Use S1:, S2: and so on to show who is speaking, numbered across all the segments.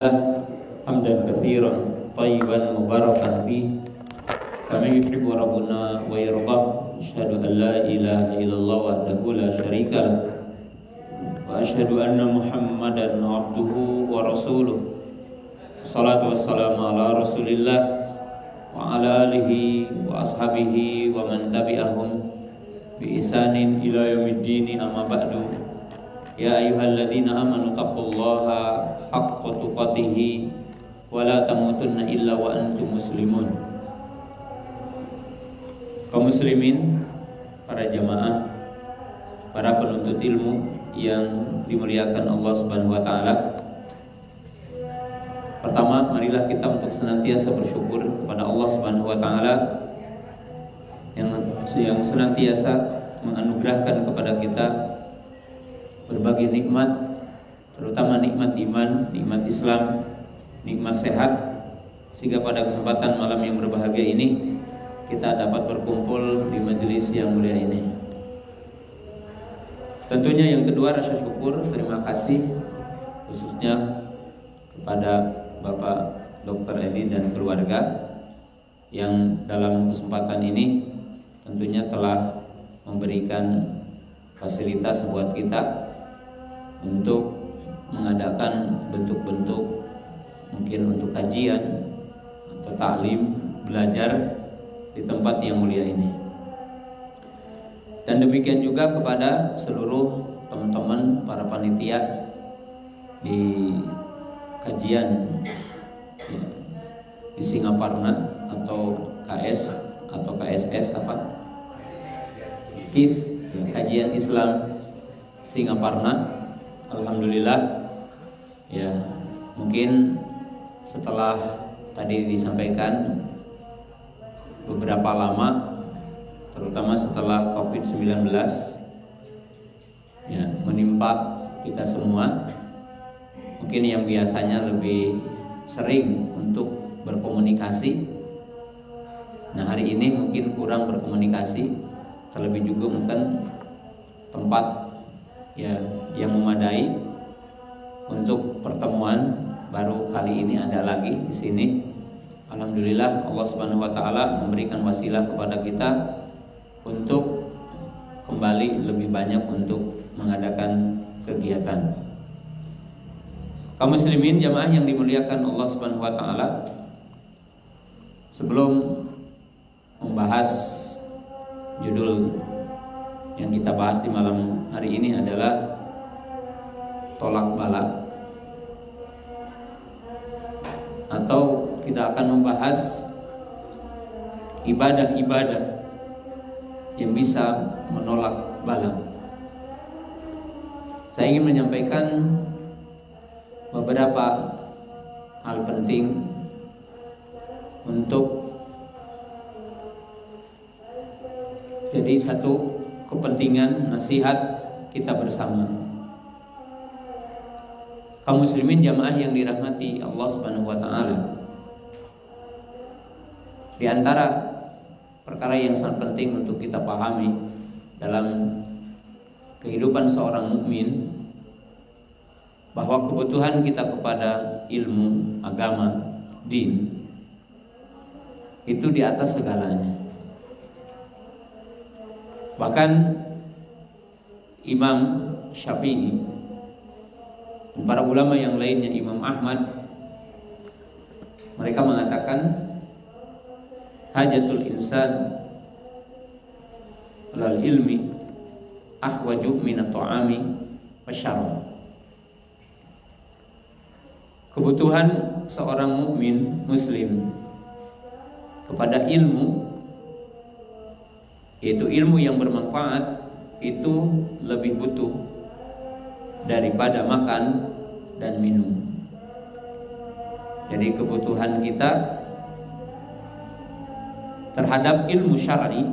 S1: حمدا كثيرا طيبا مباركا فيه كما يحب ربنا ويرضى. أشهد أن لا إله إلا الله وحده لا شريك له وأشهد أن محمدا عبده ورسوله. الصلاة والسلام على رسول الله وعلى آله وأصحابه ومن تبعهم بإحسان إلى يوم الدين. أما بعد، يا أيها الذين آمنوا اتقوا الله حق تقاته ولا تموتن إلا وأنتم مسلمون. Kaum muslimin, para jamaah, para penuntut ilmu yang dimuliakan Allah Subhanahu wa taala. Pertama, marilah kita untuk senantiasa bersyukur kepada Allah Subhanahu wa taala yang senantiasa menganugerahkan kepada kita berbagai nikmat, terutama nikmat iman, nikmat Islam, nikmat sehat, sehingga pada kesempatan malam yang berbahagia ini kita dapat berkumpul di majelis yang mulia ini. Tentunya yang kedua, rasa syukur, terima kasih khususnya kepada Bapak Dr. Edi dan keluarga yang dalam kesempatan ini tentunya telah memberikan fasilitas buat kita untuk mengadakan bentuk-bentuk mungkin untuk kajian atau taklim, belajar di tempat yang mulia ini. Dan demikian juga kepada seluruh teman-teman para panitia di kajian ya, di Singaparna atau KS atau KSS apa? KIS, ya, kajian Islam Singaparna. Alhamdulillah, ya, mungkin setelah tadi disampaikan beberapa lama, terutama setelah COVID-19 ya, menimpa kita semua, mungkin yang biasanya lebih sering untuk berkomunikasi, nah hari ini mungkin kurang berkomunikasi, terlebih juga mungkin tempat ya yang memadai untuk pertemuan baru kali ini ada lagi di sini. Alhamdulillah, Allah Subhanahu wa taala memberikan wasilah kepada kita untuk kembali lebih banyak untuk mengadakan kegiatan. Kaum muslimin jamaah yang dimuliakan Allah Subhanahu wa taala, sebelum membahas judul yang kita bahas di malam hari ini adalah tolak bala, atau kita akan membahas ibadah-ibadah yang bisa menolak bala. Saya ingin menyampaikan beberapa hal penting untuk jadi satu kepentingan nasihat kita bersama. Kaum muslimin jamaah yang dirahmati Allah Subhanahu wa taala, di antara perkara yang sangat penting untuk kita pahami dalam kehidupan seorang mukmin, bahwa kebutuhan kita kepada ilmu agama, din, itu di atas segalanya. Bahkan Imam Syafi'i dan para ulama yang lainnya, Imam Ahmad, mereka mengatakan hajatul insan lal ilmi ahwaju minat ta'ami wasyarab. Kebutuhan seorang mukmin muslim kepada ilmu, yaitu ilmu yang bermanfaat, itu lebih butuh daripada makan dan minum. Jadi kebutuhan kita terhadap ilmu syar'i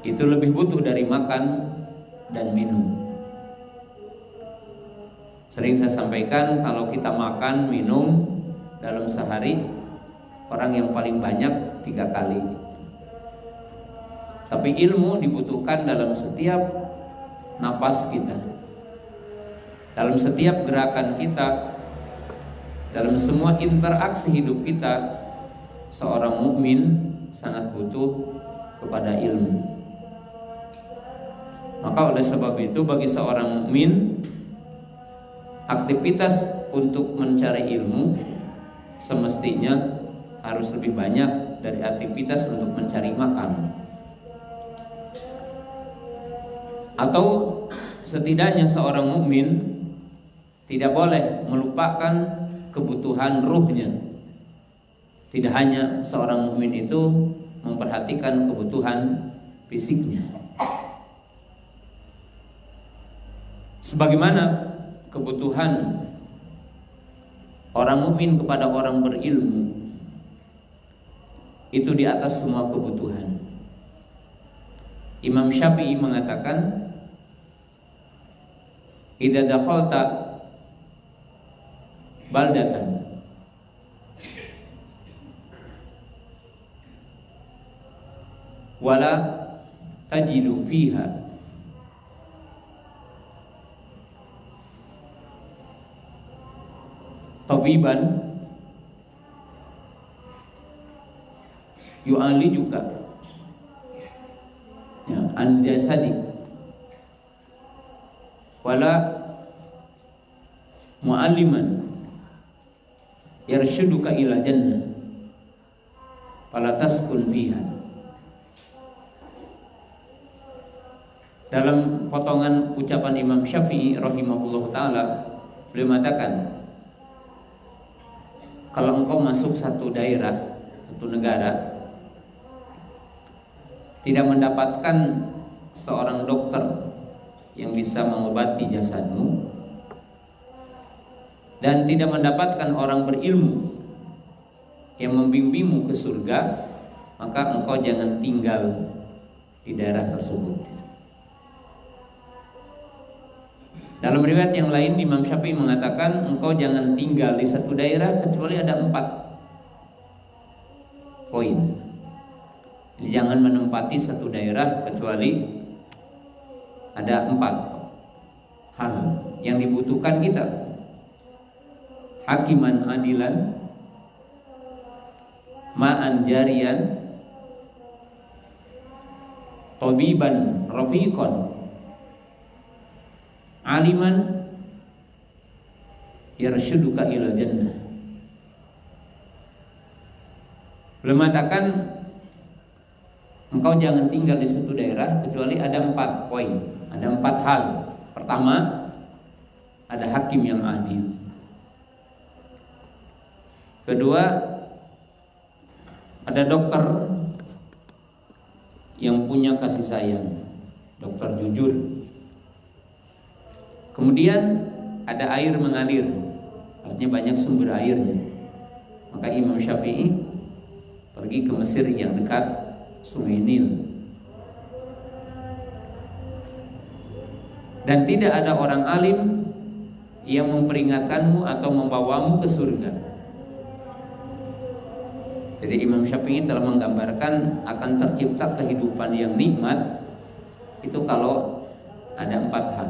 S1: itu lebih butuh dari makan dan minum. Sering saya sampaikan, kalau kita makan minum dalam sehari, orang yang paling banyak 3 kali. Tapi ilmu dibutuhkan dalam setiap napas kita, dalam setiap gerakan kita, dalam semua interaksi hidup kita, seorang mukmin sangat butuh kepada ilmu. Maka oleh sebab itu bagi seorang mukmin, aktivitas untuk mencari ilmu semestinya harus lebih banyak dari aktivitas untuk mencari makan. Atau setidaknya seorang mukmin tidak boleh melupakan kebutuhan ruhnya. Tidak hanya seorang mukmin itu memperhatikan kebutuhan fisiknya. Sebagaimana kebutuhan orang mukmin kepada orang berilmu itu di atas semua kebutuhan. Imam Syafi'i mengatakan, idza dakhalta baldatan wala tajidu fiha tabiban yu'alijuka an jasadik wala mu'alliman yarshuduka ila jannah fala taskun fiha. Dalam potongan ucapan Imam Syafi'i rahimahullah ta'ala, beliau mengatakan, kalau engkau masuk satu daerah, satu negara, tidak mendapatkan seorang dokter yang bisa mengobati jasadmu, dan tidak mendapatkan orang berilmu yang membimbingmu ke surga, maka engkau jangan tinggal di daerah tersebut. Dalam riwayat yang lain, Imam Syafi'i mengatakan, engkau jangan tinggal di satu daerah kecuali ada 4 poin. Jadi jangan menempati satu daerah kecuali ada 4 hal yang dibutuhkan kita. Hakiman adilan, ma'an jarian, tabiban rafiqan, aliman yarshuduka ila jannah. Beliau mengatakan, engkau jangan tinggal di satu daerah kecuali ada 4 poin, ada 4 hal. Pertama, ada hakim yang adil. Kedua, ada dokter yang punya kasih sayang, dokter jujur. Kemudian ada air mengalir, artinya banyak sumber airnya. Maka Imam Syafi'i pergi ke Mesir yang dekat Sungai Nil. Dan tidak ada orang alim yang memperingatkanmu atau membawamu ke surga. Jadi Imam Syafi'i telah menggambarkan akan tercipta kehidupan yang nikmat itu kalau ada 4 hal.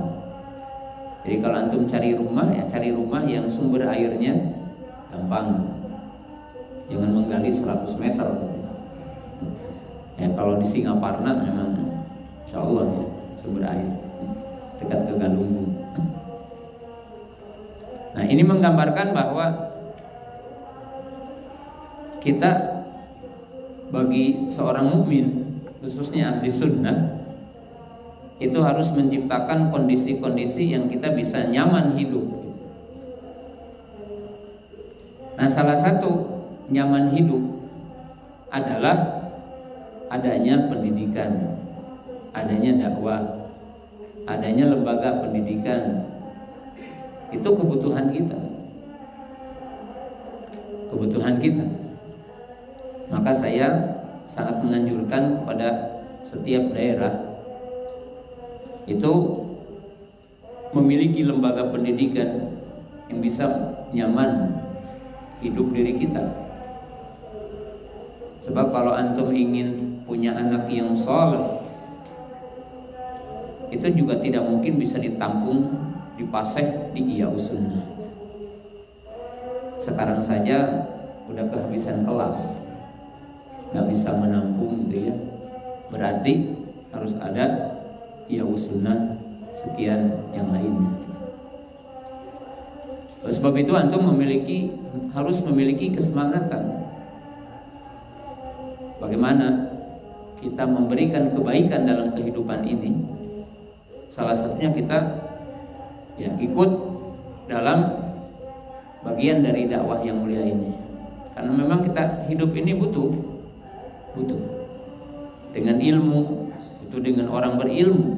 S1: Jadi kalau antum cari rumah, ya cari rumah yang sumber airnya gampang. Jangan menggali 100 meter. Ya kalau di Singaparna memang insya Allah ya, sumber air dekat ke Galunggung. Nah ini menggambarkan bahwa kita bagi seorang mukmin, khususnya ahli sunnah, itu harus menciptakan kondisi-kondisi yang kita bisa nyaman hidup. Nah salah satu nyaman hidup adalah adanya pendidikan, adanya dakwah, adanya lembaga pendidikan. Itu kebutuhan kita. Kebutuhan kita. Maka saya sangat menganjurkan kepada setiap daerah itu memiliki lembaga pendidikan yang bisa nyaman hidup diri kita. Sebab kalau antum ingin punya anak yang saleh, itu juga tidak mungkin bisa ditampung di Paseh di Ihya Sunnah. sekarang saja udah kehabisan kelas, nggak bisa menampung gitu ya. Berarti harus ada ya sunnah sekian yang lainnya. Oleh sebab itu antum harus memiliki kesemangatan. Bagaimana kita memberikan kebaikan dalam kehidupan ini? Salah satunya kita ya ikut dalam bagian dari dakwah yang mulia ini. Karena memang kita hidup ini butuh dengan ilmu, butuh dengan orang berilmu.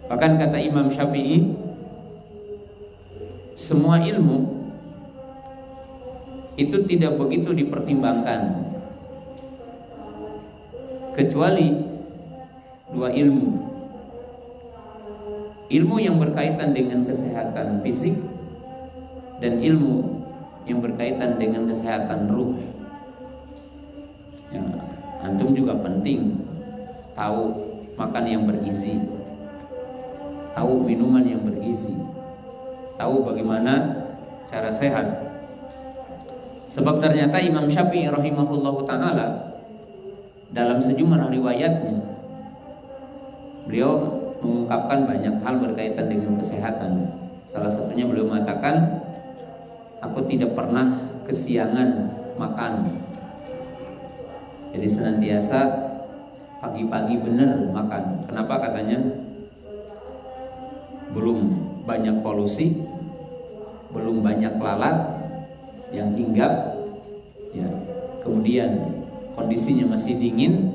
S1: Bahkan kata Imam Syafi'i, semua ilmu itu tidak begitu dipertimbangkan kecuali dua ilmu. Ilmu yang berkaitan dengan kesehatan fisik dan ilmu yang berkaitan dengan kesehatan ruh. Ya, antum juga penting tahu makan yang bergizi, tahu minuman yang bergizi, tahu bagaimana cara sehat. Sebab ternyata Imam Syafi'i rahimahullahu ta'ala dalam sejumlah riwayatnya beliau mengungkapkan banyak hal berkaitan dengan kesehatan. Salah satunya beliau mengatakan, aku tidak pernah kesiangan makan. Jadi senantiasa pagi-pagi benar makan. Kenapa katanya? Belum banyak polusi, belum banyak lalat yang hinggap, ya. Kemudian kondisinya masih dingin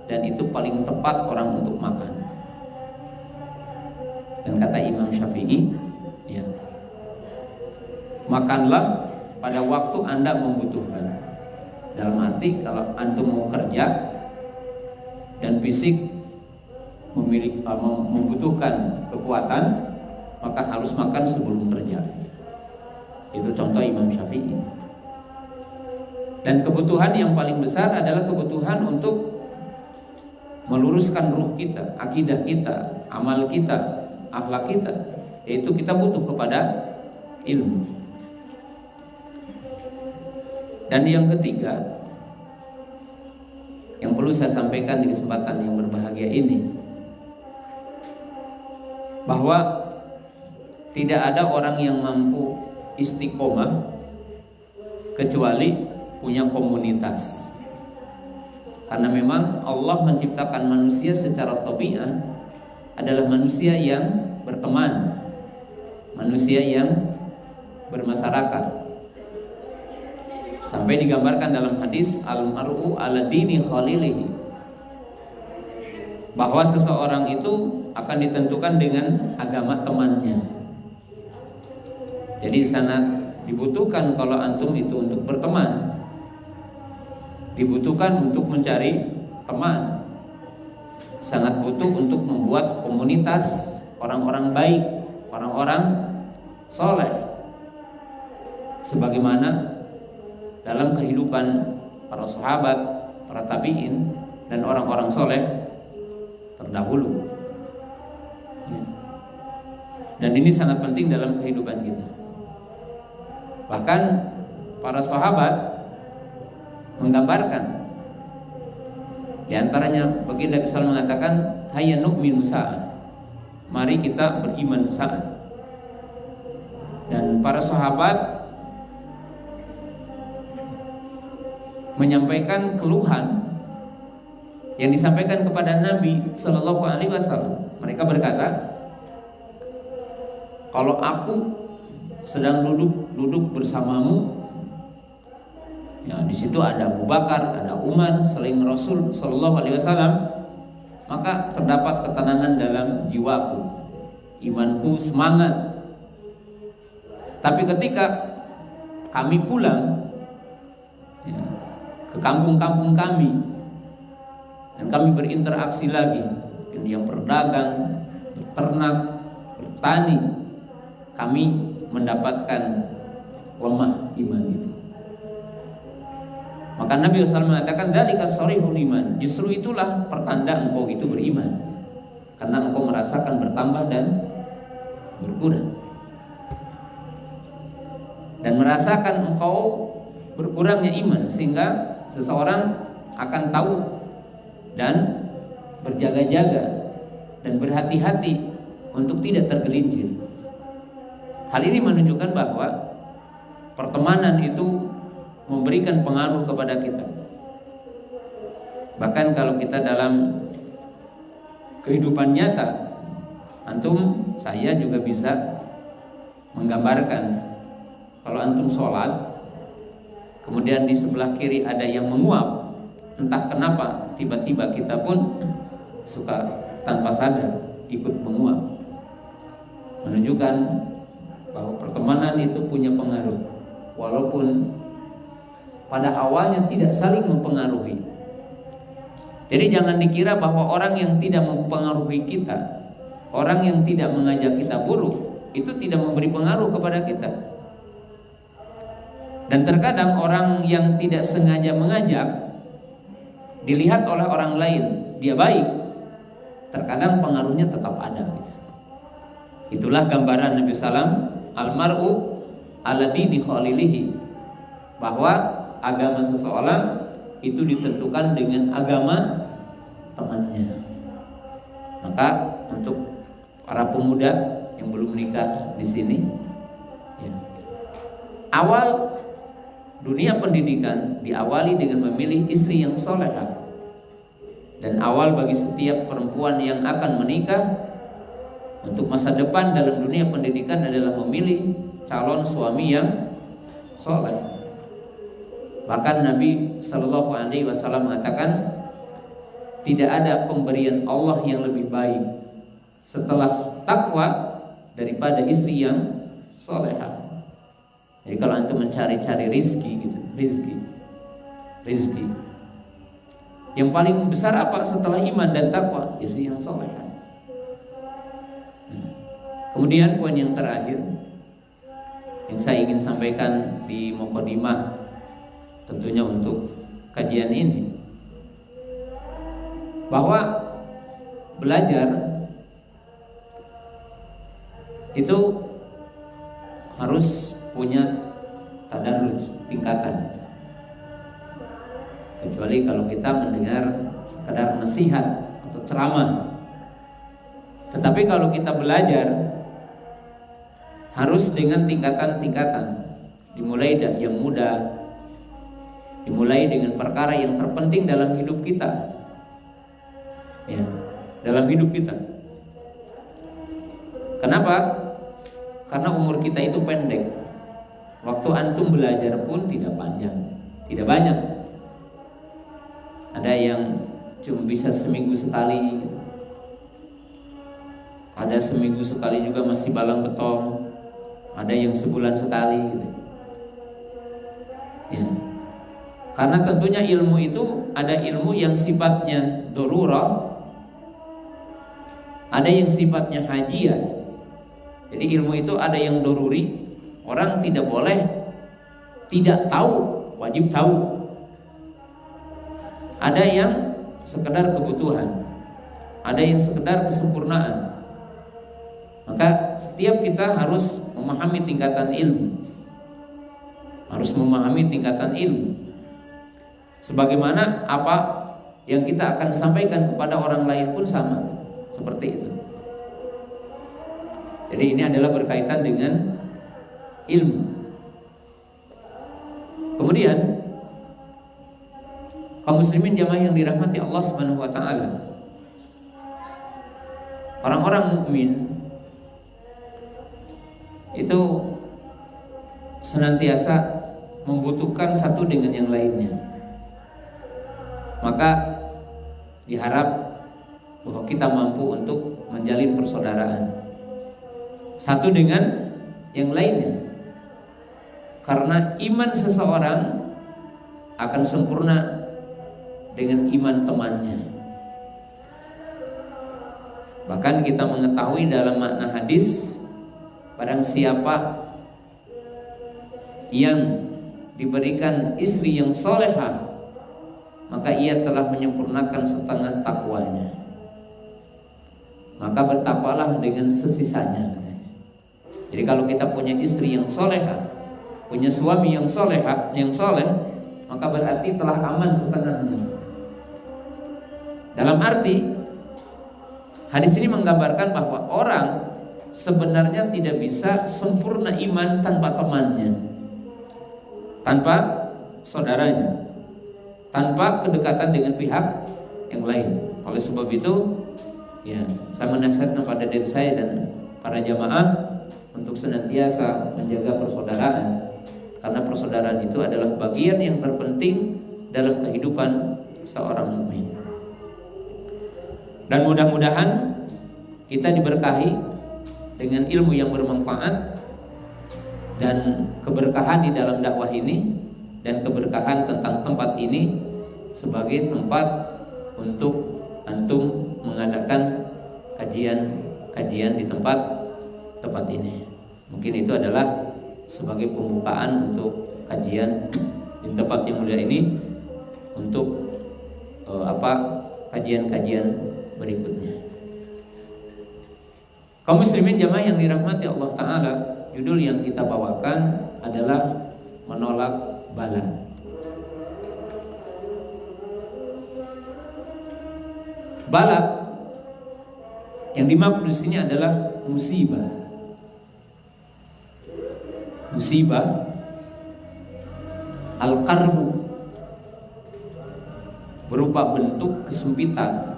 S1: dan itu paling tepat orang untuk makan. Dan kata Imam Syafi'i, ya, makanlah pada waktu Anda membutuhkan. Dalam arti kalau antum mau kerja dan fisik membutuhkan kekuatan, maka harus makan sebelum kerja. Itu contoh Imam Syafi'i. Dan kebutuhan yang paling besar adalah kebutuhan untuk meluruskan ruh kita, akidah kita, amal kita, akhlak kita. Yaitu kita butuh kepada ilmu. Dan yang ketiga yang perlu saya sampaikan di kesempatan yang berbahagia ini, bahwa tidak ada orang yang mampu istiqomah kecuali punya komunitas. Karena memang Allah menciptakan manusia secara tabiat adalah manusia yang berteman, manusia yang bermasyarakat. Sampai digambarkan dalam hadis al-mar'u ala dini khalilihi, bahwa seseorang itu akan ditentukan dengan agama temannya. Jadi sangat dibutuhkan kalau antum itu untuk berteman, dibutuhkan untuk mencari teman, sangat butuh untuk membuat komunitas orang-orang baik, orang-orang soleh. Sebagaimana dalam kehidupan para sahabat, para tabi'in dan orang-orang soleh terdahulu, ya. Dan ini sangat penting dalam kehidupan kita. Bahkan para sahabat menggambarkan, di antaranya baginda bisa mengatakan, hayya nu'minu sa'ah, mari kita beriman saat. Dan para sahabat menyampaikan keluhan yang disampaikan kepada Nabi Sallallahu Alaihi Wasallam. Mereka berkata, kalau aku sedang duduk bersamamu, ya di situ ada Abu Bakar, ada Umar, selain Rasul Sallallahu Alaihi Wasallam, maka terdapat ketenangan dalam jiwaku, imanku semangat. Tapi ketika kami pulang, ya, ke kampung-kampung kami dan kami berinteraksi lagi dengan yang berdagang, berternak, bertani, kami mendapatkan lemah iman itu. Maka Nabi SAW mengatakan, dzalika sharihul iman, justru itulah pertanda engkau itu beriman, karena engkau merasakan bertambah dan berkurang. dan merasakan engkau berkurangnya iman, sehingga seseorang akan tahu dan berjaga-jaga dan berhati-hati untuk tidak tergelincir. Hal ini menunjukkan bahwa pertemanan itu memberikan pengaruh kepada kita. Bahkan kalau kita dalam kehidupan nyata, antum, saya juga bisa menggambarkan. Kalau antum sholat, kemudian di sebelah kiri ada yang menguap, entah kenapa tiba-tiba kita pun suka tanpa sadar ikut menguap. Menunjukkan bahwa pertemanan itu punya pengaruh, walaupun pada awalnya tidak saling mempengaruhi. Jadi jangan dikira bahwa orang yang tidak mempengaruhi kita, orang yang tidak mengajak kita buruk, itu tidak memberi pengaruh kepada kita. Dan terkadang orang yang tidak sengaja mengajak, dilihat oleh orang lain dia baik, terkadang pengaruhnya tetap ada. Itulah gambaran Nabi Sallam, almar'u ala dini khalilihi, bahwa agama seseorang itu ditentukan dengan agama temannya. Maka untuk para pemuda yang belum menikah di sini, ya, awal dunia pendidikan diawali dengan memilih istri yang solehah. Dan awal bagi setiap perempuan yang akan menikah untuk masa depan dalam dunia pendidikan adalah memilih calon suami yang soleh. Bahkan Nabi Shallallahu Alaihi Wasallam mengatakan, tidak ada pemberian Allah yang lebih baik setelah takwa daripada istri yang solehah. Jadi kalau antum mencari-cari rizki gitu, rizki yang paling besar apa setelah iman dan takwa? Istri yang solehah. Kemudian poin yang terakhir yang saya ingin sampaikan di Muqaddimah tentunya untuk kajian ini, bahwa belajar itu harus punya tadarruj, tingkatan. Kecuali kalau kita mendengar sekadar nasihat atau ceramah. Tetapi kalau kita belajar harus dengan tingkatan-tingkatan. Dimulai dari yang mudah, dimulai dengan perkara yang terpenting dalam hidup kita, ya, dalam hidup kita. Kenapa? Karena umur kita itu pendek. Waktu antum belajar pun tidak panjang, tidak banyak. Ada yang cuma bisa seminggu sekali, ada seminggu sekali juga masih balang betong, ada yang sebulan sekali gitu. Ya. Karena tentunya ilmu itu ada ilmu yang sifatnya darurah, ada yang sifatnya hajiyah. Jadi ilmu itu ada yang daruri, orang tidak boleh tidak tahu, wajib tahu. Ada yang sekedar kebutuhan, ada yang sekedar kesempurnaan. Maka setiap kita harus memahami tingkatan ilmu, harus memahami tingkatan ilmu. Sebagaimana apa yang kita akan sampaikan kepada orang lain pun sama, seperti itu. Jadi ini adalah berkaitan dengan ilmu. Kemudian kaum muslimin jamaah yang dirahmati Allah Subhanahu wa taala, orang-orang mukmin itu senantiasa membutuhkan satu dengan yang lainnya. Maka diharap bahwa kita mampu untuk menjalin persaudaraan satu dengan yang lainnya. Karena iman seseorang akan sempurna dengan iman temannya. Bahkan kita mengetahui dalam makna hadis, barang siapa yang diberikan istri yang solehah, maka ia telah menyempurnakan setengah takwanya. Maka bertakwalah dengan sesisanya. Jadi kalau kita punya istri yang solehah, punya suami yang soleh, maka berarti telah aman sebenarnya. Dalam arti hadis ini menggambarkan bahwa orang sebenarnya tidak bisa sempurna iman tanpa temannya, tanpa saudaranya, tanpa kedekatan dengan pihak yang lain. Oleh sebab itu, ya, saya menasihatkan pada diri saya dan para jamaah untuk senantiasa menjaga persaudaraan, karena persaudaraan itu adalah bagian yang terpenting dalam kehidupan seorang mukmin. Dan mudah-mudahan kita diberkahi dengan ilmu yang bermanfaat dan keberkahan di dalam dakwah ini, dan keberkahan tentang tempat ini sebagai tempat untuk antum mengadakan kajian di tempat ini. Mungkin itu adalah sebagai pembukaan untuk kajian di tempat yang mulia ini, untuk kajian-kajian berikutnya. Kaum muslimin jamaah yang dirahmati Allah Ta'ala, judul yang kita bawakan adalah menolak bala. Bala yang dimaksud di sini adalah musibah. Musibah al-qarbu berupa bentuk kesempitan,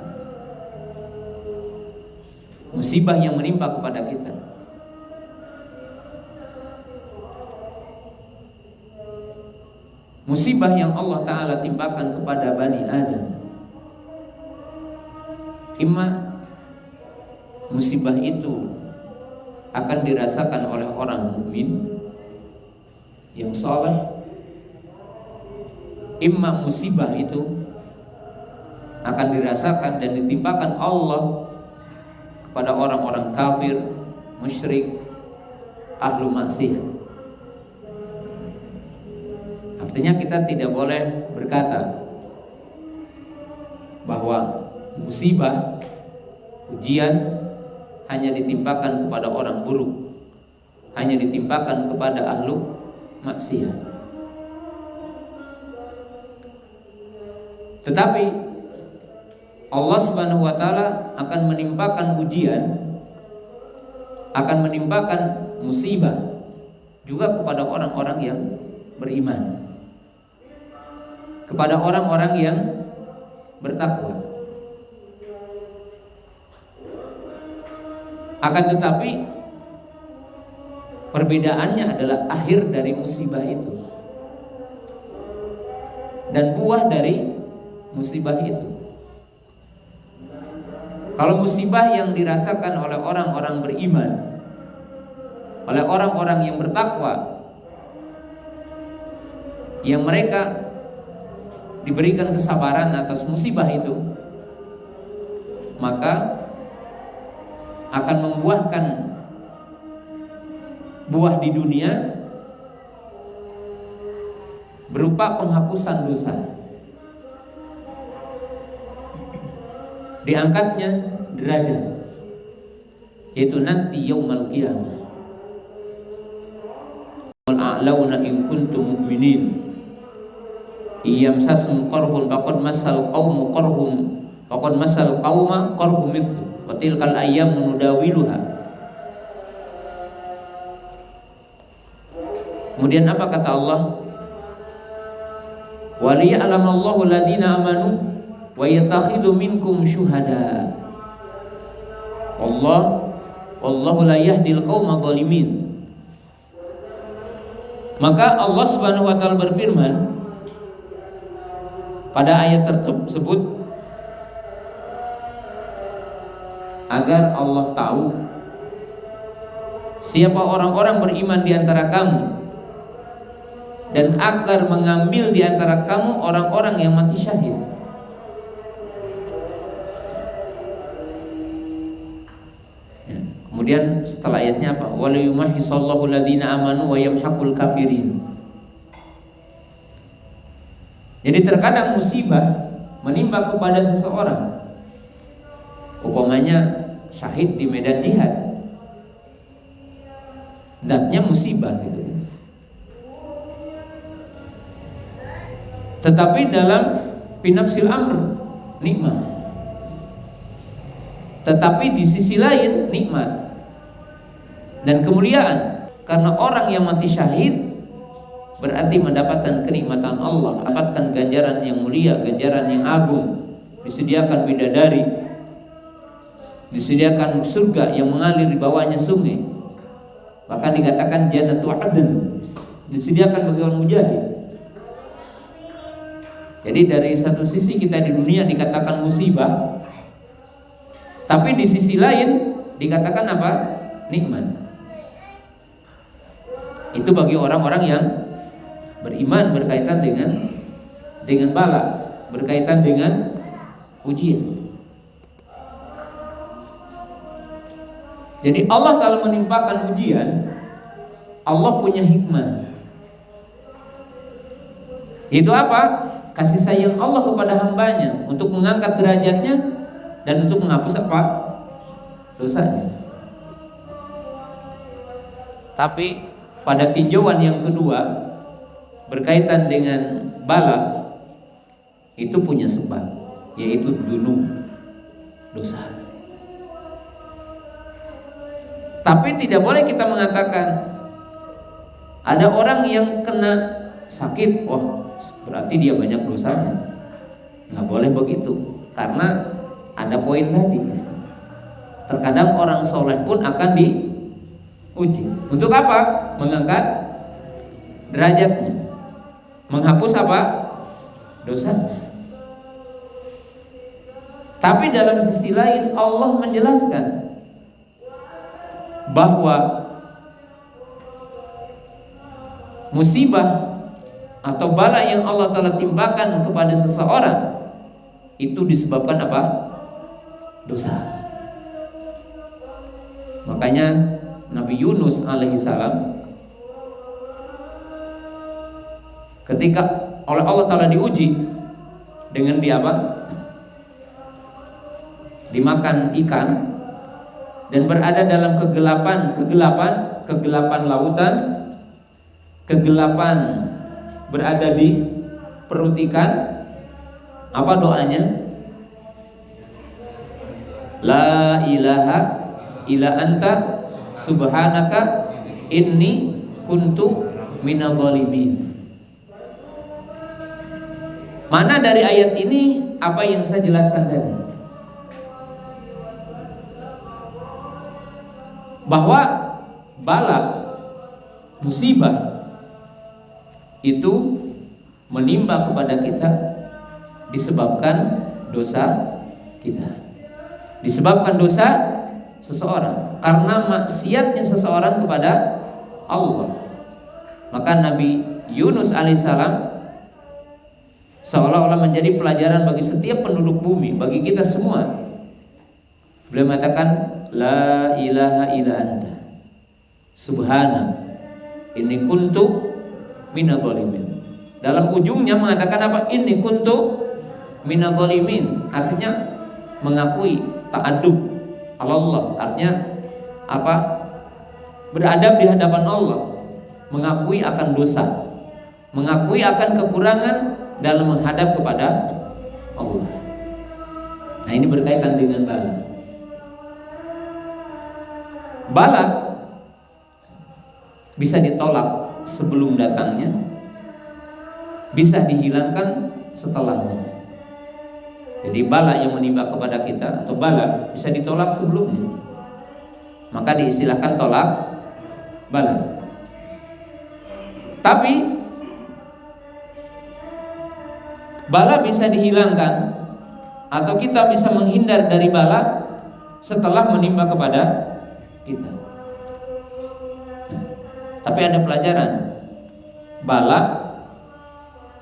S1: musibah yang menimpa kepada kita. Musibah yang Allah Ta'ala timpakan kepada Bani Adam, imma musibah itu akan dirasakan oleh orang mukmin yang saleh, imma musibah itu akan dirasakan dan ditimpakan Allah kepada orang-orang kafir, musyrik, ahlu maksiat. Artinya kita tidak boleh berkata bahwa musibah, ujian hanya ditimpakan kepada orang buruk, hanya ditimpakan kepada ahlu maksiat. Tetapi Allah Subhanahu wa Ta'ala akan menimpakan ujian, akan menimpakan musibah juga kepada orang-orang yang beriman, kepada orang-orang yang bertakwa. Akan tetapi perbedaannya adalah akhir dari musibah itu dan buah dari musibah itu. Kalau musibah yang dirasakan oleh orang-orang beriman, oleh orang-orang yang bertakwa, yang mereka diberikan kesabaran atas musibah itu, maka akan membuahkan buah di dunia berupa penghapusan dosa, diangkatnya derajat, yaitu nanti yaumul qiyamah. Wal a'launa in kuntum mu'minin iyamsasum qarhun faqad masal qaumu qarhum faqad masal qauma qarhum mithlu wa tilkal ayyamu nudawiluha. Kemudian apa kata Allah? Wa liya'lamallahu alladziina amanu wa yattakhidhu minkum syuhada. Wallahu la yahdil qauma dhalimin. Maka Allah Subhanahu wa Ta'ala berfirman pada ayat tersebut agar Allah tahu siapa orang-orang beriman di antara kamu, dan agar mengambil di antara kamu orang-orang yang mati syahid. Ya. Kemudian setelah ayatnya apa? Wa liyumahhisallahu alladziina amanu wa yamhaqul kafirin. Jadi terkadang musibah menimpa kepada seseorang, umpamanya syahid di medan jihad, zatnya musibah gitu. Tetapi dalam binafsil amr nikmat. Tetapi di sisi lain nikmat dan kemuliaan, karena orang yang mati syahid berarti mendapatkan kenikmatan Allah, mendapatkan ganjaran yang mulia, ganjaran yang agung. Disediakan bidadari, disediakan surga yang mengalir di bawahnya sungai. Bahkan dikatakan jannatu adn, disediakan bagi orang mujahid. Jadi dari satu sisi kita di dunia dikatakan musibah, tapi di sisi lain dikatakan apa? Nikmat. Itu bagi orang-orang yang beriman, berkaitan dengan bala, berkaitan dengan ujian. Jadi Allah kalau menimpakan ujian, Allah punya hikmah. Itu apa? Kasih sayang Allah kepada hambanya untuk mengangkat derajatnya dan untuk menghapus apa? Dosanya. Tapi pada tinjauan yang kedua berkaitan dengan bala, itu punya sebab, yaitu dulu dosa. Tapi tidak boleh kita mengatakan ada orang yang kena sakit, wah berarti dia banyak dosanya. Nggak boleh begitu, karena ada poin tadi. Terkadang orang soleh pun akan diuji. Untuk apa? Mengangkat derajatnya, menghapus apa? Dosa. Tapi dalam sisi lain Allah menjelaskan bahwa musibah atau bala yang Allah Ta'ala timpakan kepada seseorang itu disebabkan apa? Dosa. Makanya Nabi Yunus alaihissalam ketika oleh Allah Ta'ala diuji dengan dia apa? Dimakan ikan dan berada dalam kegelapan lautan, kegelapan berada di perut ikan. Apa doanya? La ilaha illa anta subhanaka inni kuntu minadh dhalimin. Mana dari ayat ini apa yang saya jelaskan tadi? Bahwa bala, musibah itu menimpa kepada kita disebabkan dosa kita, disebabkan dosa seseorang, karena maksiatnya seseorang kepada Allah. Maka Nabi Yunus alaihissalam seolah-olah menjadi pelajaran bagi setiap penduduk bumi, bagi kita semua. Beliau mengatakan la ilaha illa anta subhana inni kuntu minadh dhalimin. Dalam ujungnya mengatakan apa? Inni kuntu minadh dhalimin, artinya mengakui ta'adub Allah, artinya apa? Beradab di hadapan Allah, mengakui akan dosa, mengakui akan kekurangan dalam menghadap kepada Allah. Nah, ini berkaitan dengan bala. Bala bisa ditolak sebelum datangnya, bisa dihilangkan setelahnya. Jadi bala yang menimpa kepada kita atau bala bisa ditolak sebelumnya, maka diistilahkan tolak bala. Tapi bala bisa dihilangkan atau kita bisa menghindar dari bala setelah menimpa kepada kita. Tapi ada pelajaran. Bala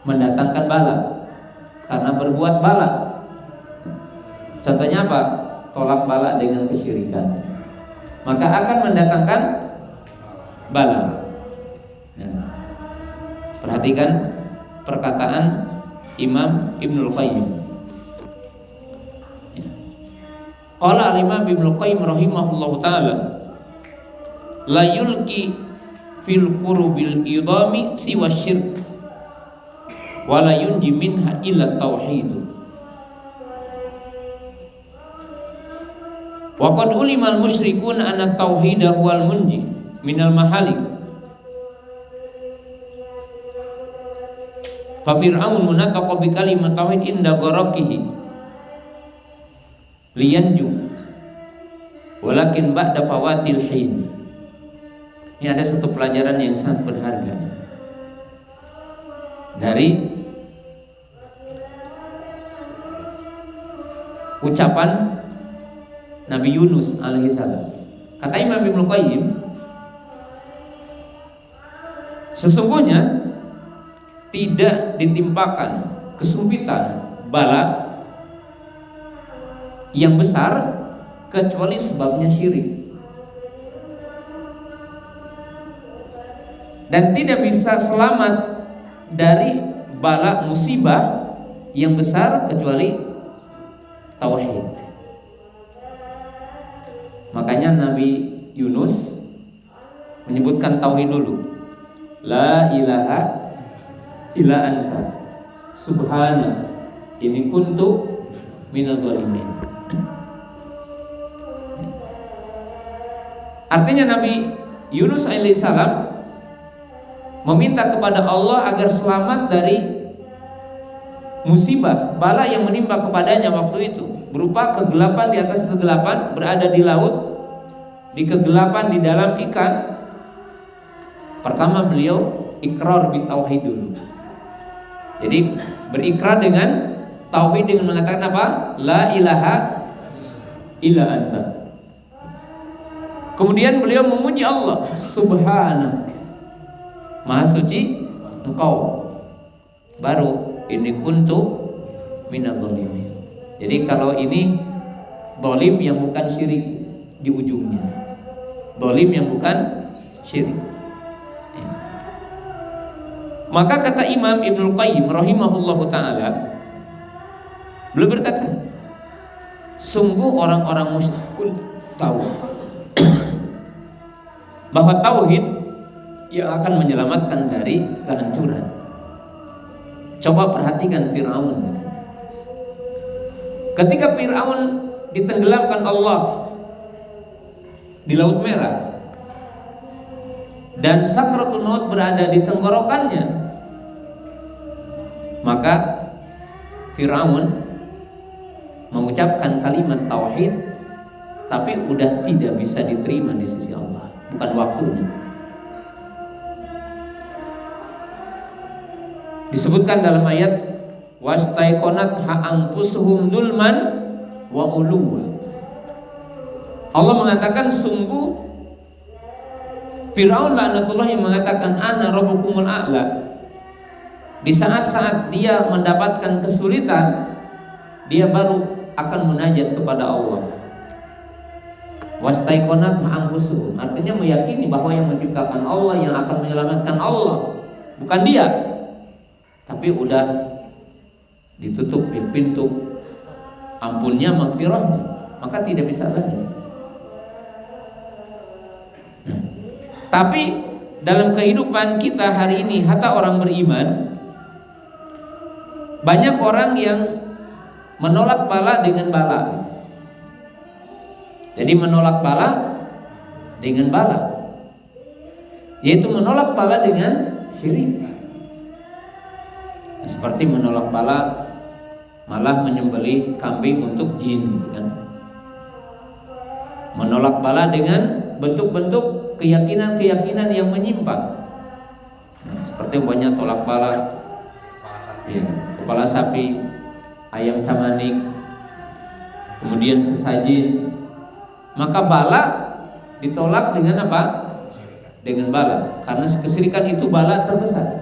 S1: mendatangkan bala karena berbuat bala. Contohnya apa? Tolak bala dengan kesyirikan, maka akan mendatangkan bala. Nah, perhatikan perkataan Imam Ibnul Qayyim. Qala al-Imam Ibnul Qayyim rahimahullahu ta'ala, la yulki fil qurubil idami siwa syirk wala yunji minha illa tauhid. Wa qad ulimal musyrikun anna tauhid huwal munji minal mahalik. Fa fir'aun munataqa bi kalimat tauhid inda gharaqihi liyanju walakin ba'da fawatil hin. Ini ada satu pelajaran yang sangat berharga dari ucapan Nabi Yunus alaihissalam. Kata Imam Ibnu Qayyim, sesungguhnya tidak ditimpakan kesempitan bala yang besar kecuali sebabnya syirik, dan tidak bisa selamat dari bala musibah yang besar kecuali tauhid. Makanya Nabi Yunus menyebutkan tauhid dulu. La ilaha illa anta subhana inni kuntu minadh dhalimin. Artinya Nabi Yunus alaihissalam meminta kepada Allah agar selamat dari musibah, bala yang menimpa kepadanya waktu itu, berupa kegelapan di atas kegelapan, berada di laut, di kegelapan di dalam ikan. Pertama beliau ikrar bi tauhid dulu. Jadi berikrar dengan tauhid dengan mengatakan apa? La ilaha illa anta. Kemudian beliau memuji Allah, subhanak, maha suci engkau. Baru ini kuntu minadh dhalimin. Jadi kalau ini dhalim yang bukan syirik di ujungnya, dhalim yang bukan syirik. Maka kata Imam Ibnu Qayyim rahimahullahu ta'ala, beliau berkata, sungguh orang-orang musyrik pun tahu bahwa tauhid yang akan menyelamatkan dari kehancuran. Coba perhatikan Fir'aun. Ketika Fir'aun ditenggelamkan Allah di Laut Merah dan sakratul maut berada di tenggorokannya, maka Fir'aun mengucapkan kalimat tauhid, tapi udah tidak bisa diterima di sisi Allah, bukan waktunya. Disebutkan dalam ayat wastaiqonat ha'anfusuhum dulman wa uluwa. Allah mengatakan sungguh Fir'aun laknatullah yang mengatakan ana rabbukumul a'la. Di saat-saat dia mendapatkan kesulitan, dia baru akan munajat kepada Allah. Wastaiqonat ha'anfusuhum, artinya meyakini bahwa yang menciptakan Allah, yang akan menyelamatkan Allah, bukan dia. Tapi udah ditutup pintu ampunnya, maghfirahnya, maka tidak bisa lagi. Tapi dalam kehidupan kita hari ini, hatta orang beriman, banyak orang yang menolak bala dengan bala. Jadi menolak bala dengan bala, yaitu menolak bala dengan syirik. Seperti menolak bala malah menyembelih kambing untuk jin, kan? Menolak bala dengan bentuk-bentuk keyakinan-keyakinan yang menyimpang. Seperti banyak tolak bala kepala sapi, ayam camanik, kemudian sesajin. Maka bala ditolak dengan apa? Dengan bala, karena kesyirikan itu bala terbesar.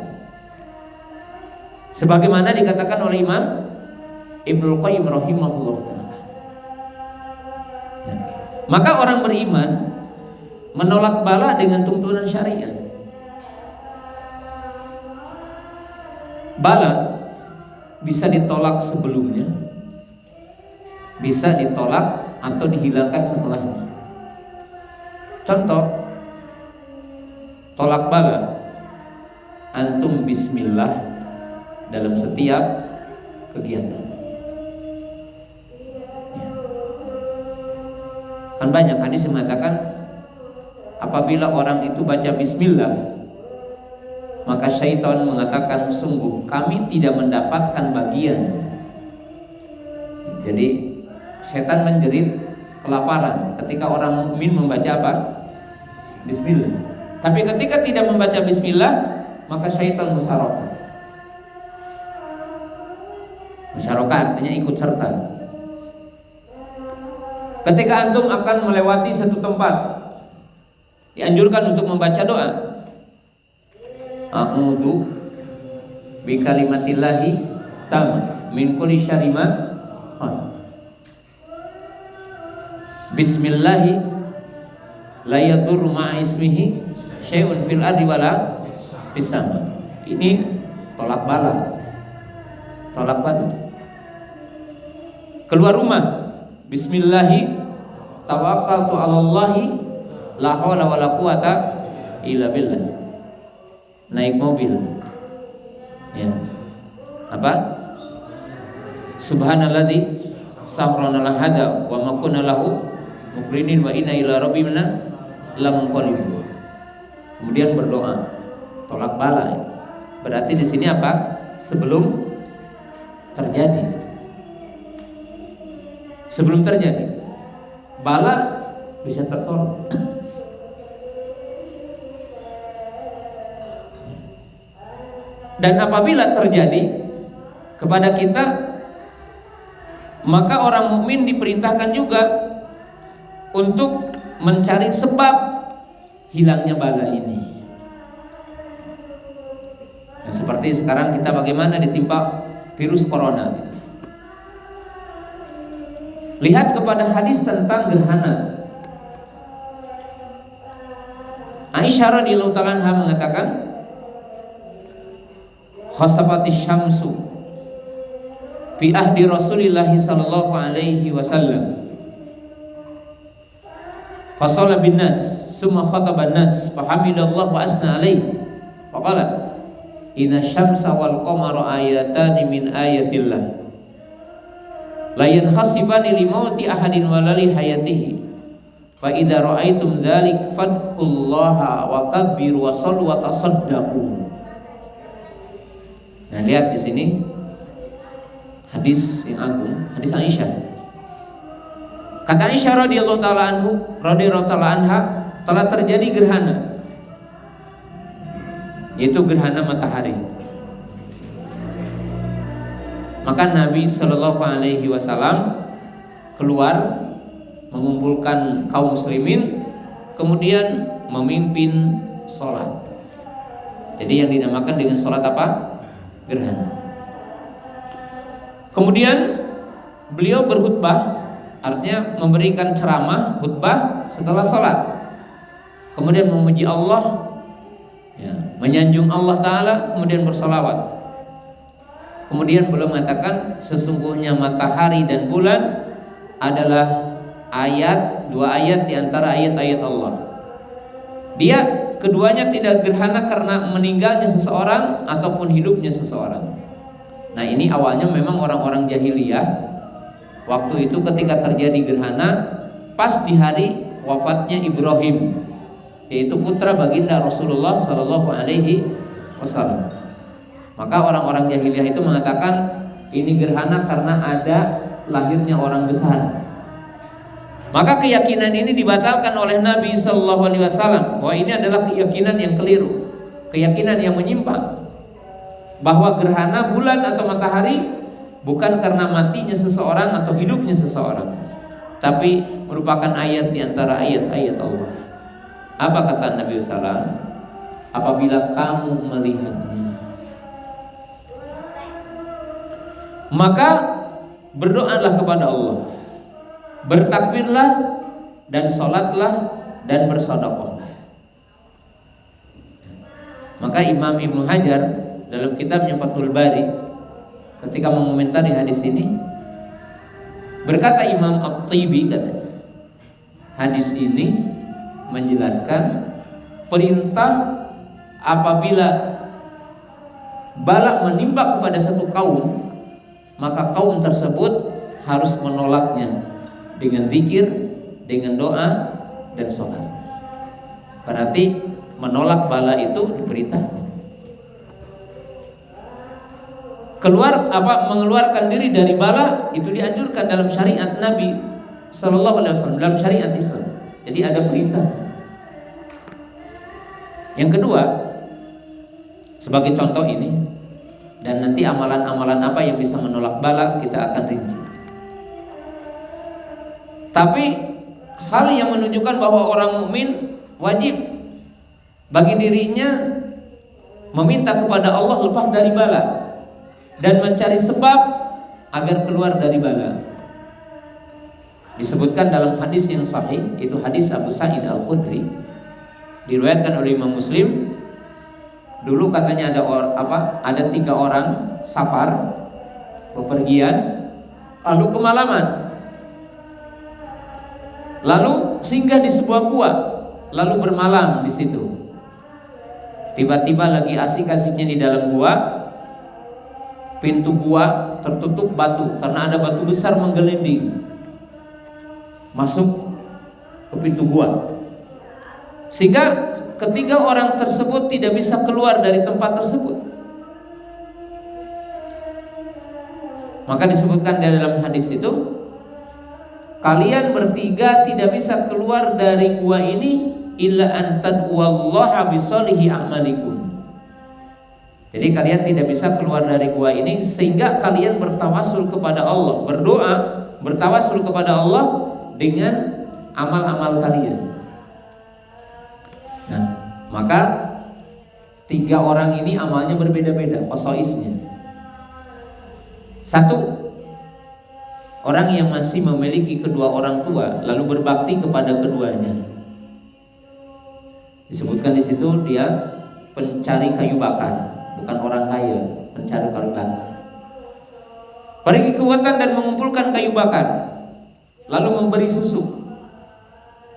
S1: Sebagaimana dikatakan oleh Imam Ibnu Qayyim rahimahullah ta'ala. Maka orang beriman menolak bala dengan tuntunan syariat. Bala bisa ditolak sebelumnya, bisa ditolak atau dihilangkan setelahnya. Contoh, tolak bala, antum bismillah dalam setiap kegiatan. Kan banyak hadis yang mengatakan apabila orang itu baca bismillah, maka syaitan mengatakan sungguh kami tidak mendapatkan bagian. Jadi setan menjerit kelaparan ketika orang mukmin membaca apa? Bismillah. Tapi ketika tidak membaca bismillah, maka syaitan musyarakah. Musyarakah artinya ikut serta. Ketika antum akan melewati satu tempat, dianjurkan untuk membaca doa. A'udzu bikalimatillahi tammah min kulli syarri ma khalaq. Bismillahi la yadurru ma'a ismihi syai'un fil ardi wala fis sama. Ini tolak bala. Tolak bala. Keluar rumah, bismillahi tawakkaltu 'alallahi la haula wala quwata illa billah. Naik mobil, ya, apa? Subhanalladzi sahrana lana hada wa ma kunna lahu muqrinin wa inna ila rabbina lamunqalibun. Kemudian berdoa, tolak bala. Berarti di sini apa? Sebelum terjadi. Sebelum terjadi, bala bisa tertolong. Dan apabila terjadi kepada kita, maka orang mukmin diperintahkan juga untuk mencari sebab hilangnya bala ini. Nah, seperti sekarang kita bagaimana ditimpa virus corona. Lihat kepada hadis tentang gerhana. Aisyah radhiyallahu ta'ala anha mengatakan, khasafatis syamsu fi ahdi Rasulillah sallallahu alaihi wasallam. Fasala bin nas, summa khataba nas, fahamidallah wa asna alaihi. Faqala, inna syamsa wal qamara ayatani min ayatillah. La yankhasifani li mauti ahadin wa li hayatihi. Fa idza ra'aitum dzalik fadqullaha wa kabbiru wa sallu wa tasaddaqu. Nah, lihat di sini hadis yang agung, hadis Aisyah. Kata Aisyah radhiyallahu taala anha, telah terjadi gerhana, yaitu gerhana matahari. Maka Nabi Shallallahu Alaihi Wasallam keluar mengumpulkan kaum muslimin, kemudian memimpin sholat. Jadi yang dinamakan dengan sholat apa? Gerhana. Kemudian beliau berkhutbah, artinya memberikan ceramah, khutbah setelah sholat. Kemudian memuji Allah, ya, menyanjung Allah Ta'ala, kemudian bersolawat. Kemudian beliau mengatakan sesungguhnya matahari dan bulan adalah dua ayat di antara ayat-ayat Allah. Dia keduanya tidak gerhana karena meninggalnya seseorang ataupun hidupnya seseorang. Nah, ini awalnya memang orang-orang jahiliyah. Waktu itu ketika terjadi gerhana pas di hari wafatnya Ibrahim, yaitu putra baginda Rasulullah Sallallahu Alaihi Wasallam. Maka orang-orang jahiliyah itu mengatakan ini gerhana karena ada lahirnya orang besar. Maka keyakinan ini dibatalkan oleh Nabi Sallallahu Alaihi Wasallam bahwa ini adalah keyakinan yang keliru, keyakinan yang menyimpang, bahwa gerhana bulan atau matahari bukan karena matinya seseorang atau hidupnya seseorang, tapi merupakan ayat di antara ayat-ayat Allah. Apa kata Nabi SAW? Apabila kamu melihatnya, maka berdoalah kepada Allah, bertakbirlah dan sholatlah dan bersedekahlah. Maka Imam Ibnu Hajar dalam kitabnya Fathul Bari ketika mengomentari hadis ini berkata, Imam At-Tibi katanya, hadis ini menjelaskan perintah apabila bala menimpa kepada satu kaum, maka kaum tersebut harus menolaknya dengan zikir, dengan doa dan sholat. Berarti menolak bala itu diperintahkan. Mengeluarkan diri dari bala itu dianjurkan dalam syariat Nabi Sallallahu Alaihi Wasallam, dalam syariat Islam. Jadi ada perintah. Yang kedua, sebagai contoh ini, dan nanti amalan-amalan apa yang bisa menolak bala kita akan rinci. Tapi hal yang menunjukkan bahwa orang mukmin wajib bagi dirinya meminta kepada Allah lepas dari bala dan mencari sebab agar keluar dari bala. Disebutkan dalam hadis yang sahih, itu hadis Abu Sa'id Al-Khudri, diriwayatkan oleh Imam Muslim. Dulu katanya ada 3 orang safar bepergian lalu kemalaman, lalu singgah di sebuah gua, lalu bermalam di situ. Tiba-tiba lagi asik-asiknya di dalam gua, pintu gua tertutup batu karena ada batu besar menggelinding masuk ke pintu gua, sehingga ketiga orang tersebut tidak bisa keluar dari tempat tersebut. Maka disebutkan dalam hadis itu, kalian bertiga tidak bisa keluar dari gua ini illa an tad'uwallaha bisolihi a'malikum. Jadi kalian tidak bisa keluar dari gua ini sehingga kalian bertawasul kepada Allah, berdoa, bertawasul kepada Allah dengan amal-amal kalian. Nah, maka 3 orang ini amalnya berbeda-beda, khosoisnya. 1, orang yang masih memiliki kedua orang tua lalu berbakti kepada keduanya. Disebutkan di situ dia pencari kayu bakar, bukan orang kaya, pencari kayu bakar. Pergi ke hutan dan mengumpulkan kayu bakar, lalu memberi susu.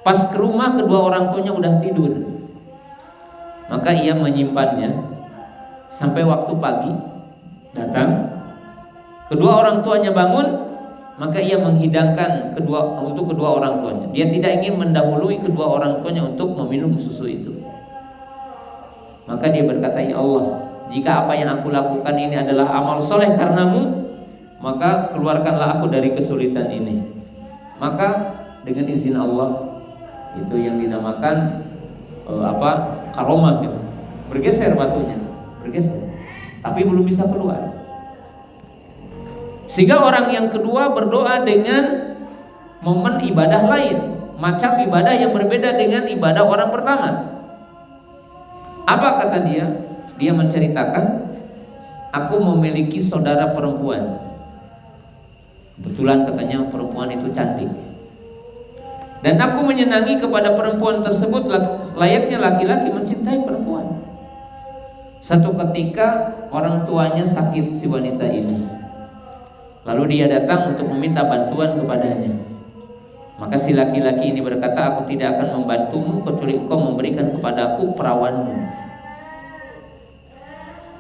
S1: Pas ke rumah kedua orang tuanya udah tidur, maka ia menyimpannya sampai waktu pagi datang. Kedua orang tuanya bangun, maka ia menghidangkan untuk kedua orang tuanya. Dia tidak ingin mendahului kedua orang tuanya untuk meminum susu itu. Maka dia berkata, ya Allah, jika apa yang aku lakukan ini adalah amal soleh karenamu, maka keluarkanlah aku dari kesulitan ini. Maka dengan izin Allah, itu yang dinamakan karomah, gitu. Bergeser batunya, bergeser, tapi belum bisa keluar. Sehingga orang yang kedua berdoa dengan momen ibadah lain, macam ibadah yang berbeda dengan ibadah orang pertama. Apa kata dia? Dia menceritakan, aku memiliki saudara perempuan. Kebetulan katanya perempuan itu cantik, dan aku menyenangi kepada perempuan tersebut layaknya laki-laki mencintai perempuan. Satu ketika orang tuanya sakit si wanita ini, lalu dia datang untuk meminta bantuan kepadanya. Maka si laki-laki ini berkata, aku tidak akan membantumu kecuali engkau memberikan kepadaku perawanmu.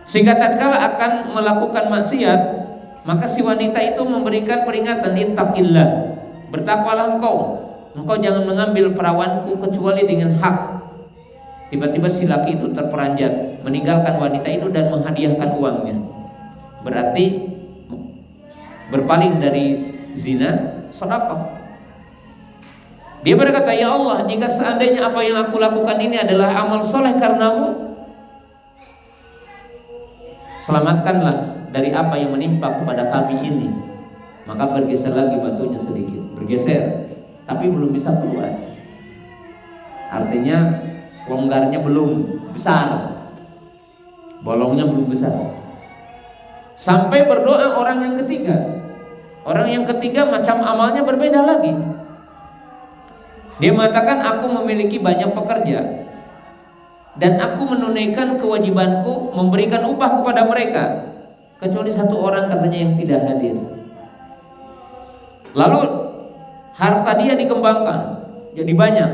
S1: Sehingga tatkala akan melakukan maksiat, maka si wanita itu memberikan peringatan, ittaqillah, bertakwalah engkau jangan mengambil perawanku kecuali dengan hak. Tiba-tiba si laki itu terperanjat, meninggalkan wanita itu dan menghadiahkan uangnya. Berarti berpaling dari zina, sedekah. Dia berkata, ya Allah, jika seandainya apa yang aku lakukan ini adalah amal soleh karenamu, selamatkanlah dari apa yang menimpa kepada kami ini. Maka bergeser lagi batunya sedikit, bergeser, tapi belum bisa keluar. Artinya longgarnya belum besar, bolongnya belum besar. Sampai berdoa orang yang ketiga. Orang yang ketiga macam amalnya berbeda lagi. Dia mengatakan, aku memiliki banyak pekerja dan aku menunaikan kewajibanku memberikan upah kepada mereka, kecuali 1 orang katanya yang tidak hadir. Lalu harta dia dikembangkan jadi banyak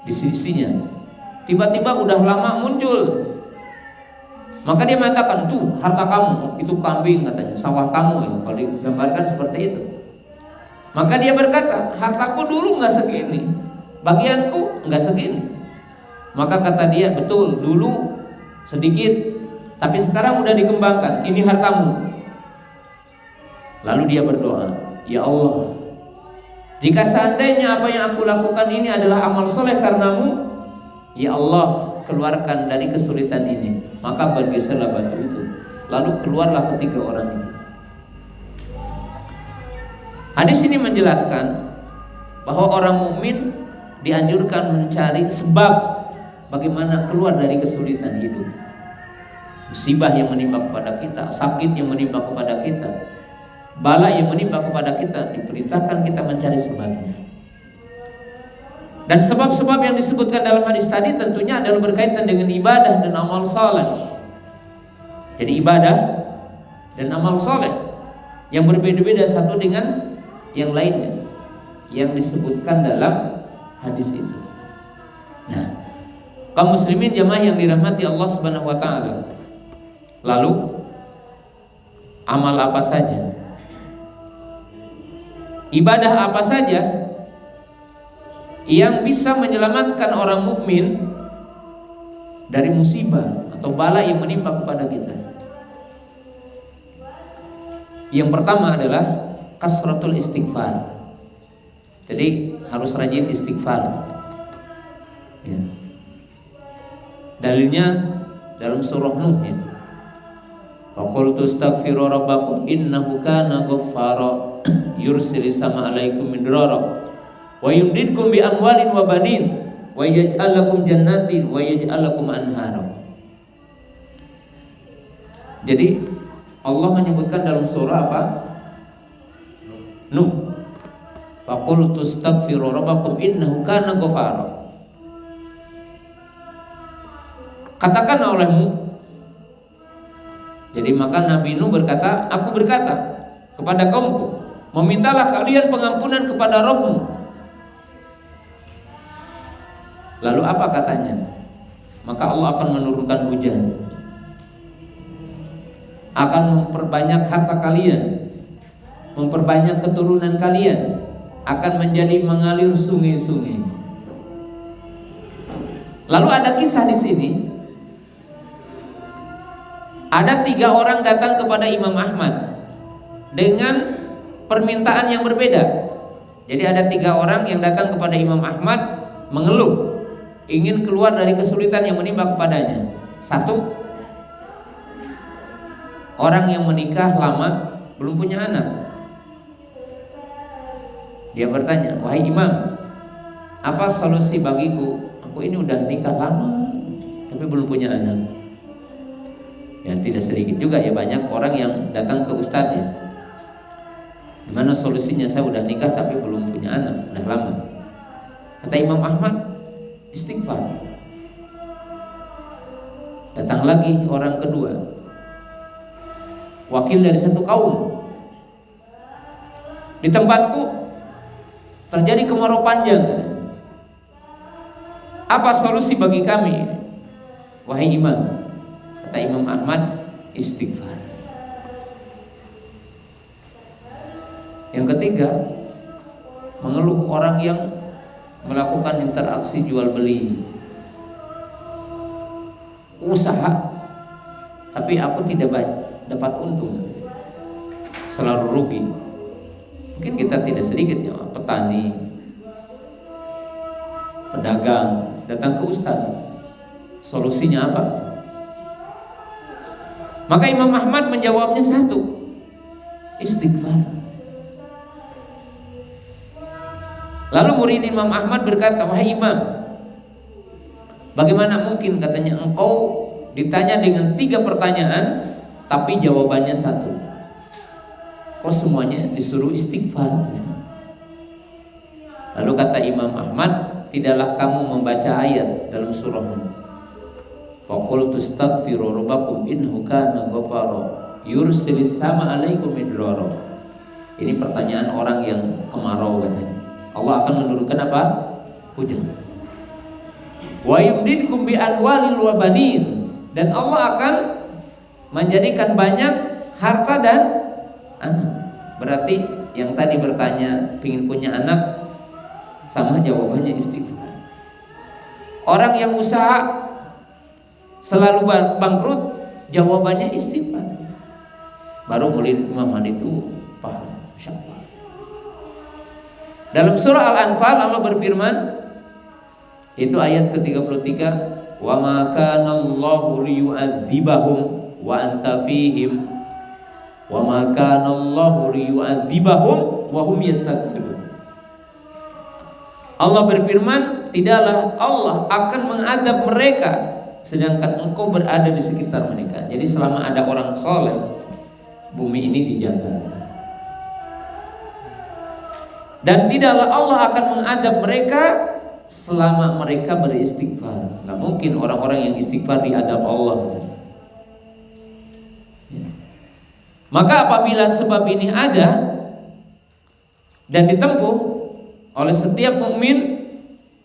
S1: di sisinya. Tiba-tiba udah lama muncul Maka dia mengatakan, tuh harta kamu, itu kambing katanya, sawah kamu ya. Kalau digambarkan seperti itu. Maka dia berkata, hartaku dulu nggak segini, bagianku nggak segini. Maka kata dia, betul, dulu sedikit, tapi sekarang udah dikembangkan, ini hartamu. Lalu dia berdoa, ya Allah, jika seandainya apa yang aku lakukan ini adalah amal soleh karenamu, ya Allah, keluarkan dari kesulitan ini. Maka bergeserlah batu itu, lalu keluarlah ketiga orang itu. Hadis ini menjelaskan bahwa orang mukmin dianjurkan mencari sebab bagaimana keluar dari kesulitan hidup. Musibah yang menimpa kepada kita, sakit yang menimpa kepada kita, bala yang menimpa kepada kita, diperintahkan kita mencari sebabnya. Dan sebab-sebab yang disebutkan dalam hadis tadi tentunya adalah berkaitan dengan ibadah dan amal saleh. Jadi ibadah dan amal saleh yang berbeda-beda satu dengan yang lainnya yang disebutkan dalam hadis itu. Nah, kaum muslimin jamaah yang dirahmati Allah Subhanahu wa taala. Lalu amal apa saja? Ibadah apa saja yang bisa menyelamatkan orang mukmin dari musibah atau bala yang menimpa kepada kita? Yang pertama adalah kasratul istighfar. Jadi harus rajin istighfar ya. Dalilnya dalam surah Nuh ya. Wa qul tastaghfiru rabbakum innahu kana ghaffara yursilis sama alaikum midrara wa yumdidkum bi amwalin wa banin wa yaj'al lakum jannatin wa yaj'al lakum anhara. Jadi Allah menyebutkan dalam surah apa? Nuh. Faqul tastaghfiru rabbakum innahu kana ghaffara. Katakan olehmu. Jadi maka Nabi Nuh berkata, aku berkata kepada kaumku, memintalah kalian pengampunan kepada Rabbmu. Lalu apa katanya? Maka Allah akan menurunkan hujan, akan memperbanyak harta kalian, memperbanyak keturunan kalian, akan menjadi mengalir sungai-sungai. Lalu ada kisah di sini. Ada 3 orang datang kepada Imam Ahmad dengan permintaan yang berbeda. Jadi ada 3 orang yang datang kepada Imam Ahmad mengeluh, ingin keluar dari kesulitan yang menimpa kepadanya. 1, orang yang menikah lama belum punya anak. Dia bertanya, wahai Imam, apa solusi bagiku? Aku ini udah nikah lama tapi belum punya anak. Ya tidak sedikit juga ya, banyak orang yang datang ke ustadz ya, gimana solusinya, saya udah nikah tapi belum punya anak, udah lama. Kata Imam Ahmad, istighfar. Datang lagi orang kedua, wakil dari satu kaum. Di tempatku terjadi kemarau panjang. Apa solusi bagi kami, wahai imam? Kata Imam Ahmad, istighfar. Yang ketiga, mengeluh orang yang melakukan interaksi jual beli, usaha, tapi aku tidak dapat untung, selalu rugi. Mungkin kita tidak sedikit ya, petani, pedagang datang ke ustaz, solusinya apa? Maka Imam Ahmad menjawabnya 1, istighfar. Lalu murid Imam Ahmad berkata, wahai imam, bagaimana mungkin, katanya, engkau ditanya dengan 3 pertanyaan tapi jawabannya 1? Kok semuanya disuruh istighfar? Lalu kata Imam Ahmad, tidaklah kamu membaca ayat dalam surah Nuh, faqul tastaghfiru rabbakum innahu kana ghaffara yursilis sama alaikum midrara. Ini pertanyaan orang yang kemarau, katanya. Allah akan menurunkan apa? Hujan. Wa yumdidkum bi anwalin wa banin, dan Allah akan menjadikan banyak harta dan anak. Berarti yang tadi bertanya ingin punya anak, sama jawabannya istighfar. Orang yang usaha selalu bangkrut, jawabannya istighfar. Baru Maulid Imam itu paham, insyaallah. Dalam surah Al-Anfal Allah berfirman, itu ayat ke-33, wa ma kana Allahu liyu'adzibahum wa anta fihim wa ma kana Allahu liyu'adzibahum wa hum yastaghfirun. Allah berfirman, tidaklah Allah akan mengadab mereka sedangkan engkau berada di sekitar mereka. Jadi selama ada orang soleh, bumi ini dijaga. Dan tidaklah Allah akan mengadab mereka selama mereka beristighfar. Nggak mungkin orang-orang yang istighfar diadab Allah. Maka apabila sebab ini ada dan ditempuh oleh setiap mukmin,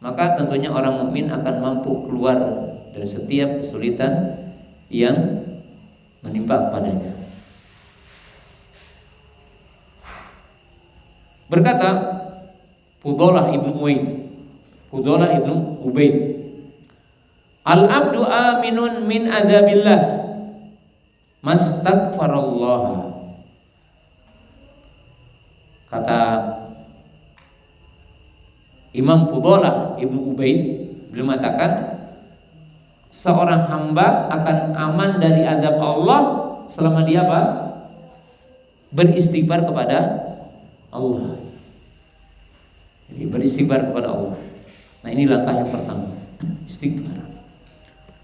S1: maka tentunya orang mukmin akan mampu keluar dari setiap kesulitan yang menimpa padanya. Berkata Fudhalah ibnu Ubaid, al-abdu aminun min adzabillah mastaghfarallah. Kata Imam Fudhalah ibnu Ubaid, beliau mengatakan seorang hamba akan aman dari azab Allah selama dia apa? Beristighfar kepada Allah. Jadi beristighfar kepada Allah. Nah, ini langkah yang pertama, istighfar.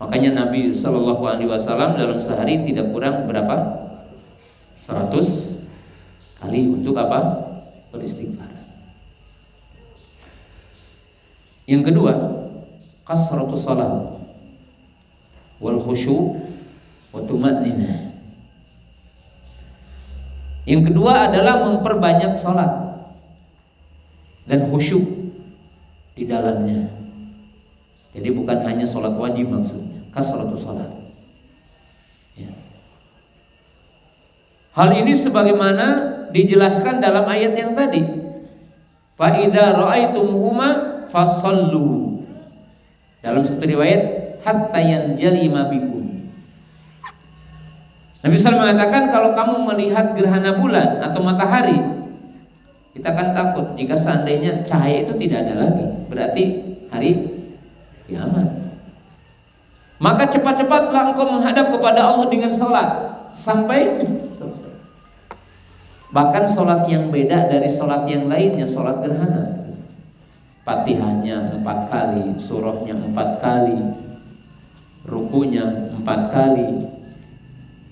S1: Makanya Nabi SAW dalam sehari tidak kurang berapa? 100 kali untuk apa? Beristighfar. Yang kedua, kasratus shalah wal khusyu' wa tuma'ninah. Yang kedua adalah memperbanyak salat dan khusyuk di dalamnya. Jadi bukan hanya salat wajib maksudnya, kasratus salat. Ya. Hal ini sebagaimana dijelaskan dalam ayat yang tadi. Fa idza ra'aitumuhuma fasallu. Dalam satu riwayat hatta yanjali ma bikum. Nabi SAW mengatakan kalau kamu melihat gerhana bulan atau matahari, kita akan takut jika seandainya cahaya itu tidak ada lagi, berarti hari kiamat. Maka cepat-cepatlah engkau menghadap kepada Allah dengan sholat sampai selesai. Bahkan sholat yang beda dari sholat yang lainnya, sholat gerhana, Fatihahnya 4 kali, surahnya 4 kali, rukunya 4 kali.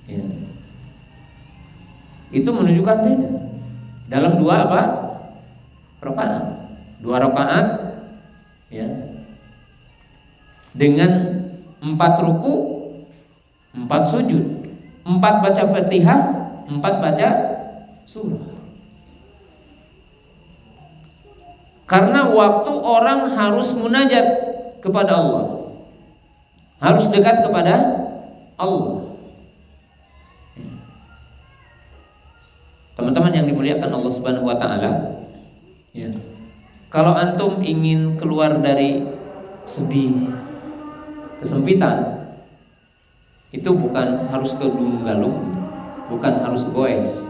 S1: Ya. Itu menunjukkan beda. Dalam 2 apa? Rakaat. 2 rakaat ya. Dengan 4 ruku, 4 sujud, 4 baca Fatihah, 4 baca surah. Karena waktu orang harus munajat kepada Allah, harus dekat kepada Allah. Teman-teman yang dimuliakan Allah Subhanahu wa taala, ya. Kalau antum ingin keluar dari sedih, kesempitan, itu bukan harus ke gunung galung, bukan harus goes.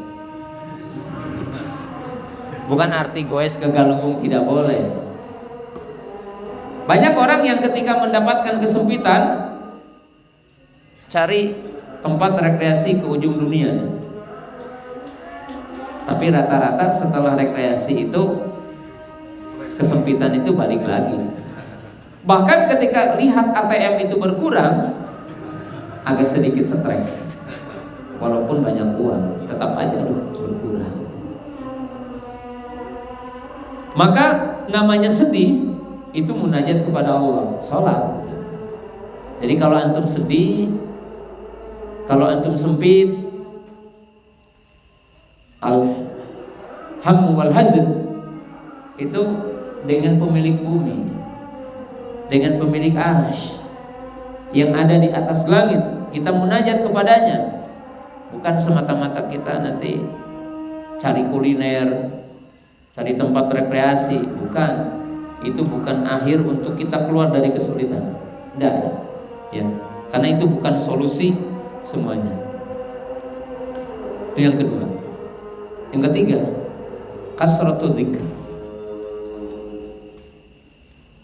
S1: Bukan arti goes ke Galunggung, tidak boleh. Banyak orang yang ketika mendapatkan kesempitan cari tempat rekreasi ke ujung dunia. Tapi rata-rata setelah rekreasi itu kesempitan itu balik lagi. Bahkan ketika lihat ATM itu berkurang, agak sedikit stres. Walaupun banyak uang, tetap aja berkurang. Maka namanya sedih itu munajat kepada Allah, sholat. Jadi kalau antum sedih, kalau antum sempit, al-hammu wal hazn, itu dengan pemilik bumi, dengan pemilik arsy yang ada di atas langit, kita munajat kepadanya. Bukan semata-mata kita nanti cari kuliner, cari tempat rekreasi, bukan. Itu bukan akhir untuk kita keluar dari kesulitan. Tidak, ya. Karena itu bukan solusi semuanya. Itu yang kedua. Yang ketiga, kasratul dzikr,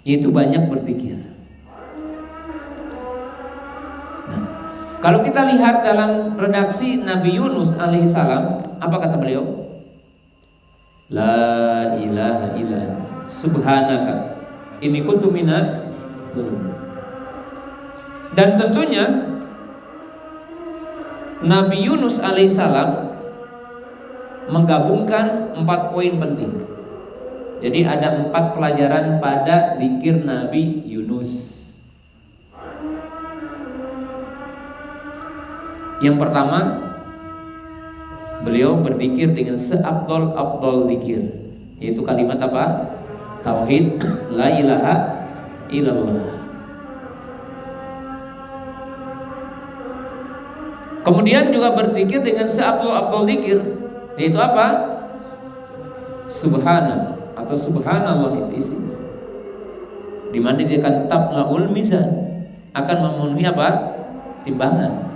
S1: yaitu banyak berzikir. Nah, kalau kita lihat dalam redaksi Nabi Yunus alaihissalam, apa kata beliau? La ilaha illa subhanaka inni kuntu minadz dzalimin. Dan tentunya Nabi Yunus alaihissalam menggabungkan 4 poin penting. Jadi ada 4 pelajaran pada zikir Nabi Yunus. Yang pertama, beliau berzikir dengan seafdal zikir, yaitu kalimat apa? Tauhid, la ilaha illallah. Kemudian juga berzikir dengan seafdal zikir, yaitu apa? Subhana atau subhanallah, itu isinya. Di mana dia akan tablaul mizan, akan memenuhi apa? Timbangan.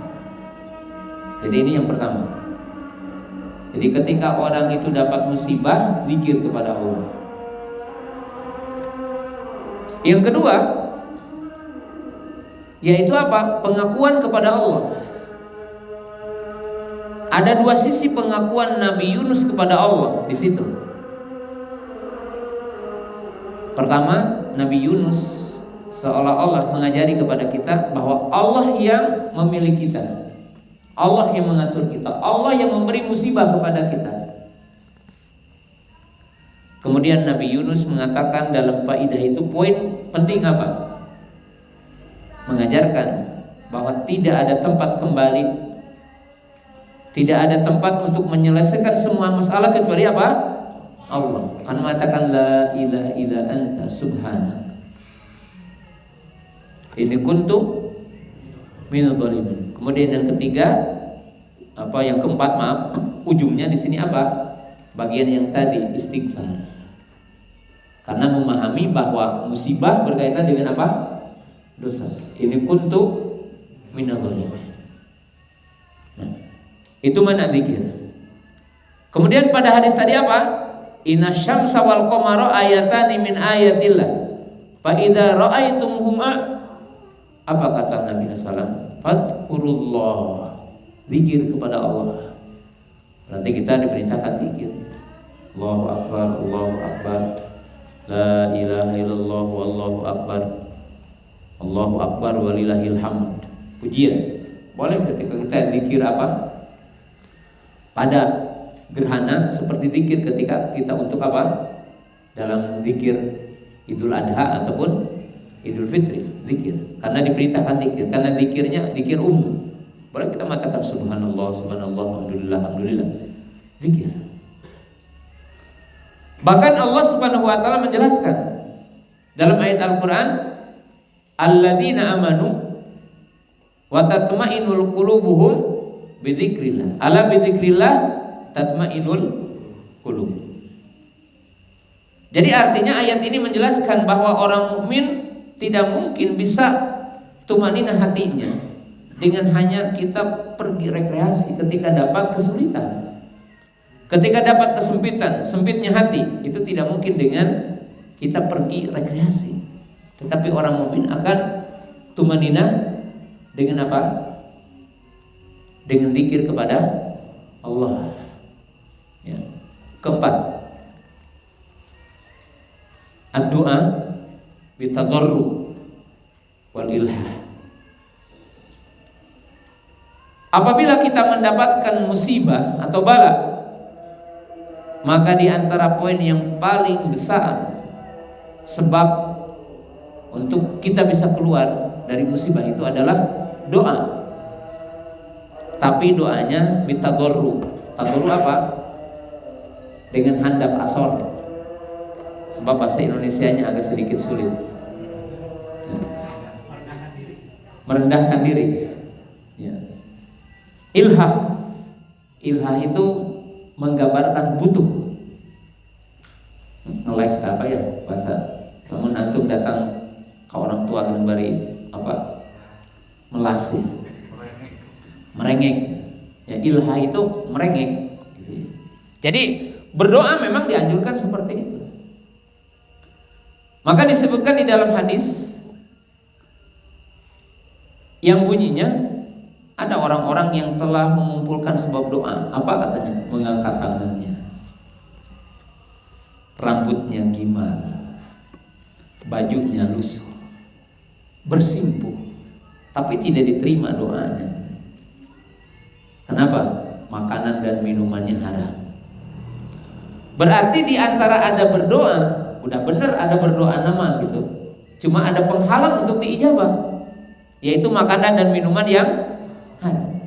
S1: Jadi ini yang pertama. Jadi ketika orang itu dapat musibah, zikir kepada Allah. Yang kedua, yaitu apa? Pengakuan kepada Allah. Ada 2 sisi pengakuan Nabi Yunus kepada Allah di situ. Pertama, Nabi Yunus seolah-olah mengajari kepada kita bahwa Allah yang memilih kita, Allah yang mengatur kita, Allah yang memberi musibah kepada kita. Kemudian Nabi Yunus mengatakan dalam faidah itu, poin penting apa? Mengajarkan bahwa tidak ada tempat kembali, tidak ada tempat untuk menyelesaikan semua masalah kecuali apa? Allah. Kan mengatakan la ilaha illa anta subhanak inni kuntu minadz dzalimin. Kemudian yang ketiga, yang keempat, ujungnya di sini apa? Bagian yang tadi, istighfar. Karena memahami bahwa musibah berkaitan dengan apa? Dosa. Ini kuntu minadz dzalimin. Nah, itu mana zikir. Kemudian pada hadis tadi apa? Inna syamsa wal qamara ayatani min ayatillah. Fa idza ra'aitumhuma, apa kata Nabi sallallahu, fadhkurullah, zikir kepada Allah. Berarti kita diperintahkan zikir. Allahu akbar, Allahu akbar. La ilaha illallah wallahu akbar. Allahu akbar walillahil hamd. Pujian. Boleh ketika kita zikir apa? Pada gerhana seperti zikir ketika kita untuk apa? Dalam zikir Idul Adha ataupun Idul Fitri, zikir. Karena diperintahkan zikir, karena zikirnya zikir umum. Boleh kita mengatakan subhanallah, subhanallah, alhamdulillah, alhamdulillah. Zikir. Bahkan Allah Subhanahu wa taala menjelaskan dalam ayat Al-Qur'an, alladzina amanu wa tatma'innul qulubuhum bidzikrillah. Ala bidzikrillah tatma'innul qulub. Jadi artinya ayat ini menjelaskan bahwa orang mukmin tidak mungkin bisa tumanina hatinya dengan hanya kita pergi rekreasi ketika dapat kesulitan. Ketika dapat kesempitan, sempitnya hati, itu tidak mungkin dengan kita pergi rekreasi. Tetapi orang mukmin akan tumanina dengan apa? Dengan zikir kepada Allah. Ya. Keempat, ad-du'a bitadarru wal ilha. Apabila kita mendapatkan musibah atau bala, maka di antara poin yang paling besar sebab untuk kita bisa keluar dari musibah itu adalah doa. Tapi doanya bitadarru. Tadarru apa? Dengan handap asor. Sebab bahasa Indonesianya agak sedikit sulit. Merendahkan diri. Ya. Ilha. Ilha itu menggambarkan butuh. Ngeles apa ya bahasa? Namun antum datang ke orang tua ngembari apa? Melasi, merengek. Ya, ilha itu merengek. Jadi berdoa memang dianjurkan seperti itu. Maka disebutkan di dalam hadis yang bunyinya ada orang-orang yang telah mengumpulkan sebab doa. Apa katanya? Mengangkat tangannya, rambutnya gimana, bajunya lusuh, bersimpuh, tapi tidak diterima doanya. Kenapa? Makanan dan minumannya haram. Berarti di antara ada berdoa, udah benar ada berdoa nama gitu, cuma ada penghalang untuk diijabah, yaitu makanan dan minuman yang haram.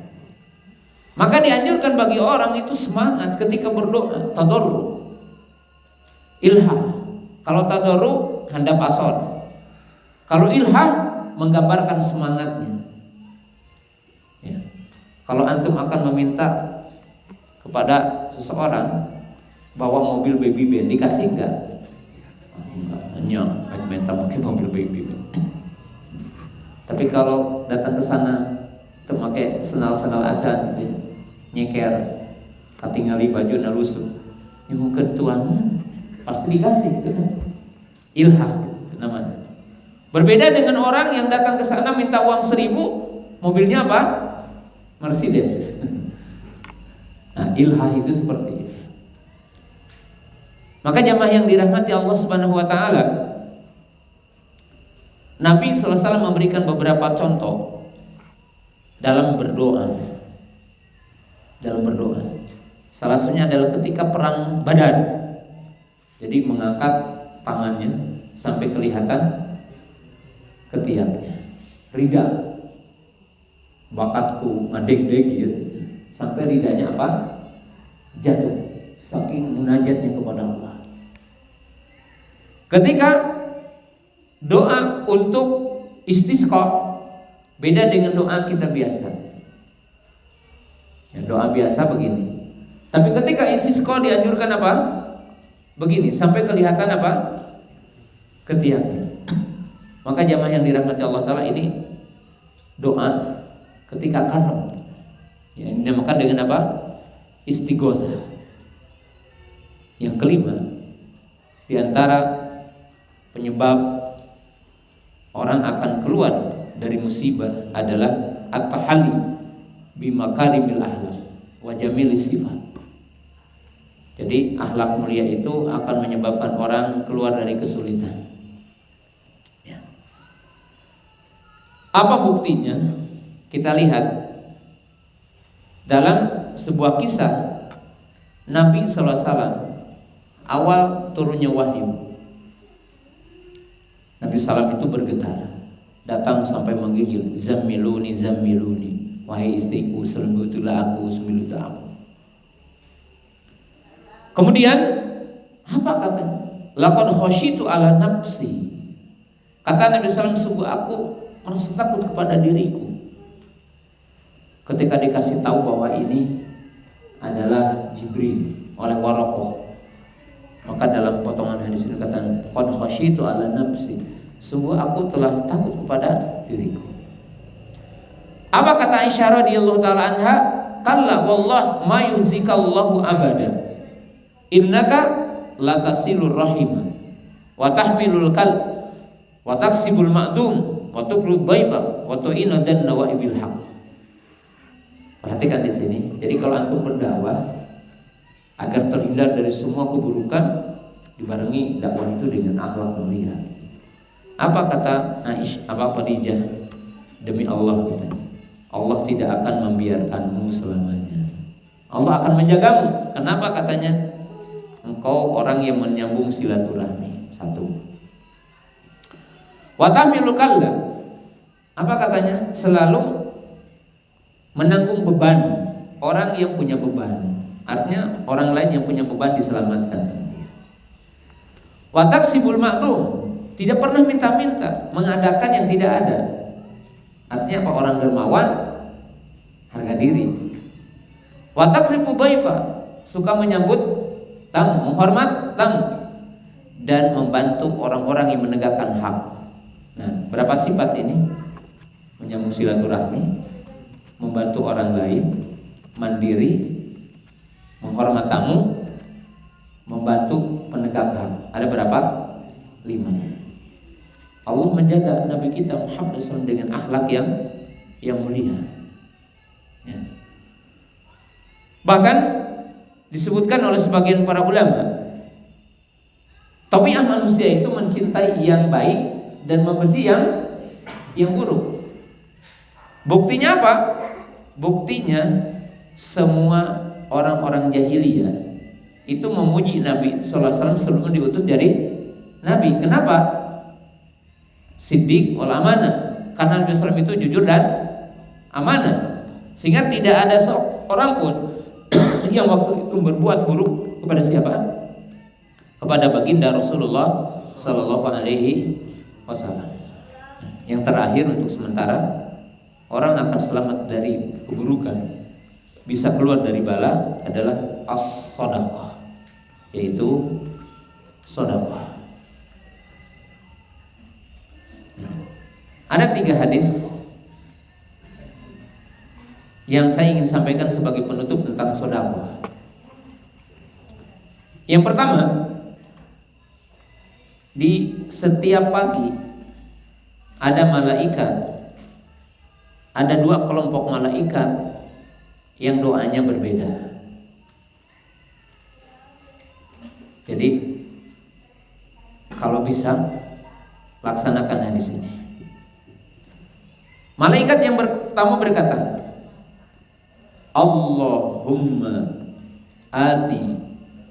S1: Maka dianjurkan bagi orang itu semangat ketika berdoa, tadarru, ilha. Kalau tadarru handap asor, kalau ilha menggambarkan semangatnya. Ya. Kalau antum akan meminta kepada seseorang bawa mobil baby band, dikasih enggak? Enggak, hanya minta pakai mobil baby band. Tapi kalau datang ke sana pakai senal-senal acan, gitu, nyeker, katingali baju nalusu, yang ketuangan pasti dikasih, gitu kan? Ilha, gitu namanya. Berbeda dengan orang yang datang ke sana minta uang 1.000, mobilnya apa? Mercedes. Nah, ilha itu seperti itu. Maka jamaah yang dirahmati Allah Subhanahu wa taala, Nabi sallallahu alaihi wasallam memberikan beberapa contoh dalam berdoa. Dalam berdoa. Salah satunya adalah ketika perang Badar. Jadi mengangkat tangannya sampai kelihatan ketiaknya. Rida, bakatku ngadeg-deg gitu, sampai ridanya apa? Jatuh, saking munajatnya kepada Allah. Ketika doa untuk istisqa beda dengan doa kita biasa. Ya, doa biasa begini. Tapi ketika istisqa dianjurkan apa? Begini, sampai kelihatan apa? Ketiaknya. Maka jamaah yang dirahmati Allah Ta'ala, ini doa ketika karab, ya, ini dinamakan dengan apa? Istighosah. Yang kelima, diantara penyebab orang akan keluar dari musibah adalah at-tahalli bimakarimil akhlak wa jamilis sifat. Jadi akhlak mulia itu akan menyebabkan orang keluar dari kesulitan. Apa buktinya? Kita lihat dalam sebuah kisah Nabi sallallahu alaihi wasallam awal turunnya wahyu. Nabi sallallahu itu bergetar, datang sampai menggigil, zammiluni zammiluni, wahai istriku selimutilah aku, selimutilah aku. Kemudian apa katanya? Laqad khasyitu ala nafsi. Kata Nabi sallallahu alaihi wasallam, sungguh aku merasa takut kepada diriku. Ketika dikasih tahu bahwa ini adalah Jibril oleh Waraqah, maka dalam potongan hadis ini kata qad khasyitu ala nafsi, sungguh aku telah takut kepada diriku. Apa kata Aisyah radhiyallahu taala anha? Kalla wallah ma yuzikallahu abada, innaka latasilur rahimah wa tahmilul kal wa taksibul ma'dum wa tuqrud dhaifa wa tu'ina dan nawaibil haq. Perhatikan di sini. Jadi kalau antum berdakwah agar terhindar dari semua keburukan, dibarengi dakwah itu dengan akhlak mulia. Apa kata Aisyah, apa Khadijah? Demi Allah katanya, Allah tidak akan membiarkanmu selamanya. Allah akan menjagamu. Kenapa katanya? Engkau orang yang menyambung silaturahmi. Satu. Wa tahmilul kalla. Apa katanya? Selalu menanggung beban. Orang yang punya beban, artinya orang lain yang punya beban diselamatkan. Wa taksibul ma'dum, tidak pernah minta-minta, mengadakan yang tidak ada. Artinya apa? Orang dermawan, harga diri. Wa takrimu dhaifa, suka menyambut tamu, menghormat tamu, dan membantu orang-orang yang menegakkan hak. Nah, berapa sifat ini? Menyambung silaturahmi, membantu orang lain, mandiri, menghormat tamu, membantu penegak hak. Ada berapa? 5. Allah menjaga Nabi kita Muhammad SAW dengan akhlak yang mulia. Ya. Bahkan disebutkan oleh sebagian para ulama, tabiat manusia itu mencintai yang baik dan membenci yang buruk. Buktinya apa? Buktinya semua orang-orang jahiliyah itu memuji Nabi sallallahu alaihi wasallam sebelum diutus jadi nabi. Kenapa? Siddiq wal amanah. Karena Nabi sallallahu itu jujur dan amanah. Sehingga tidak ada seorang pun yang waktu itu berbuat buruk kepada siapa? Kepada baginda Rasulullah sallallahu alaihi wasallam. Yang terakhir untuk sementara, orang akan selamat dari keburukan, bisa keluar dari bala adalah as-shadaqah, yaitu sedekah. Ada 3 hadis yang saya ingin sampaikan sebagai penutup tentang sedekah. Yang pertama, di setiap pagi ada malaikat, ada 2 kelompok malaikat yang doanya berbeda. Jadi kalau bisa laksanakan hadis ini. Malaikat yang pertama berkata, Allahumma ati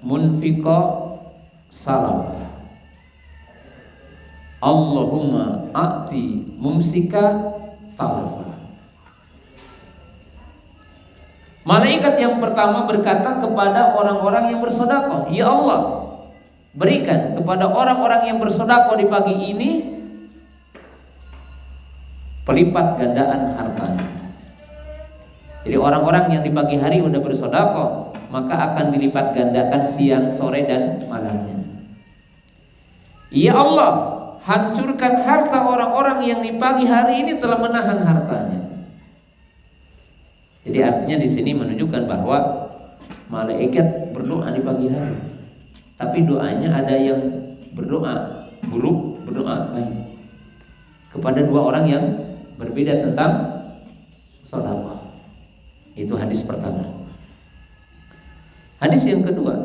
S1: munfiqa salafa, Allahumma ati mumsika talafa. Malaikat yang pertama berkata kepada orang-orang yang bersedekah, ya Allah, berikan kepada orang-orang yang bersedekah di pagi ini pelipat gandaan hartanya. Jadi orang-orang yang di pagi hari udah bersedekah, maka akan dilipat gandakan siang, sore, dan malamnya. Ya Allah, hancurkan harta orang-orang yang di pagi hari ini telah menahan hartanya. Jadi artinya di sini menunjukkan bahwa malaikat berdoa di pagi hari, tapi doanya ada yang berdoa buruk, berdoa baik kepada 2 orang yang berbeda tentang sedekah. Itu hadis pertama. Hadis yang kedua,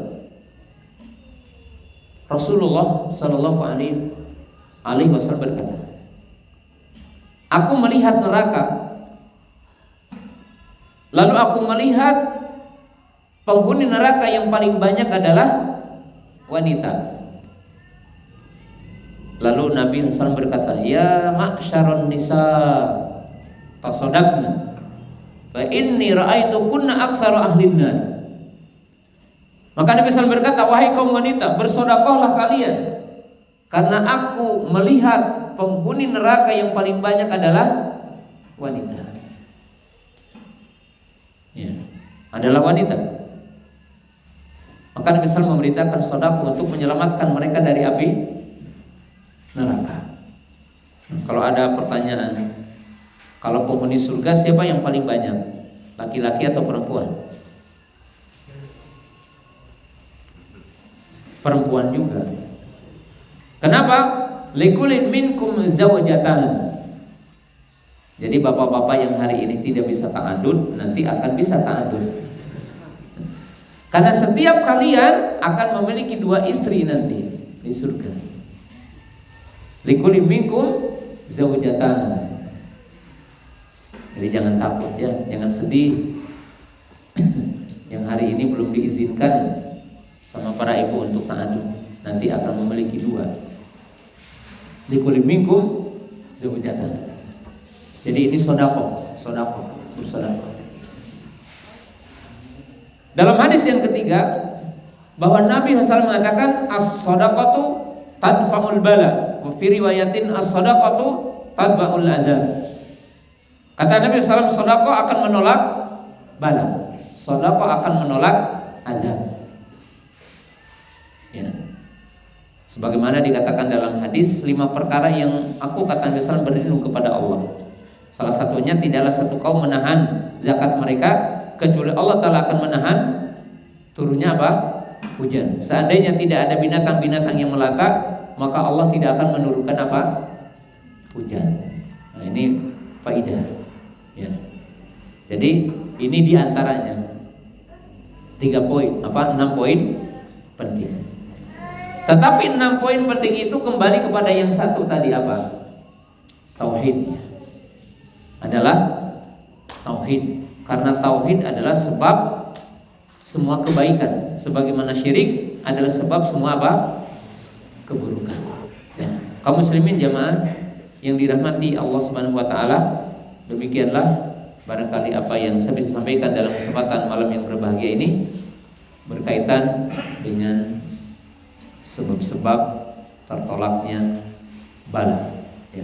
S1: Rasulullah sallallahu alaihi wasallam berkata, aku melihat neraka, lalu aku melihat penghuni neraka yang paling banyak adalah wanita. Lalu Nabi SAW berkata, ya ma'syaron nisa tasaddaqna fa inni ra'aitu kunna aktsara ahlin nar. Maka Nabi SAW berkata, wahai kaum wanita, bersedekahlah kalian, karena aku melihat penghuni neraka yang paling banyak adalah wanita. Ya, adalah wanita. Maka Nabi SAW memberitakan sedekah untuk menyelamatkan mereka dari api neraka. Kalau ada pertanyaan, kalau penghuni surga siapa yang paling banyak? Laki-laki atau perempuan? Perempuan juga. Kenapa? Likulin minkum zawjatan. Jadi bapak-bapak yang hari ini tidak bisa ta'adud, nanti akan bisa ta'adud. Karena setiap kalian akan memiliki 2 istri nanti di surga. Likulin minkum zawjatan. Jadi jangan takut ya, jangan sedih. Yang hari ini belum diizinkan sama para ibu untuk ta'adud, nanti akan memiliki 2. Likulin minkum zawjatan. Jadi ini sedekah, bersedekah. Dalam hadis yang ketiga, bahwa Nabi SAW mengatakan as-shadaqatu tadfa'ul bala, wa fi riwayatin as-shadaqatu tadfa'ul adza. Kata Nabi SAW, sedekah akan menolak bala. sedekah akan menolak azab. Ya. Sebagaimana dikatakan dalam hadis, 5 perkara yang aku, kata Nabi SAW, berlindung kepada Allah. Salah satunya, tidaklah satu kaum menahan zakat mereka kecuali Allah Ta'ala akan menahan turunnya apa? Hujan. Seandainya tidak ada binatang-binatang yang melata, maka Allah tidak akan menurunkan apa? Hujan. Nah, ini faidah. Ya. Jadi ini diantaranya 6 poin penting. Tetapi 6 poin penting itu kembali kepada yang satu tadi apa? Tauhid. Adalah tauhid. Karena tauhid adalah sebab semua kebaikan. Sebagaimana syirik adalah sebab semua apa? Keburukan. Ya. Kaum muslimin jamaah yang dirahmati Allah Subhanahu wa taala, demikianlah barangkali apa yang saya bisa sampaikan dalam kesempatan malam yang berbahagia ini berkaitan dengan sebab-sebab tertolaknya bala. Ya.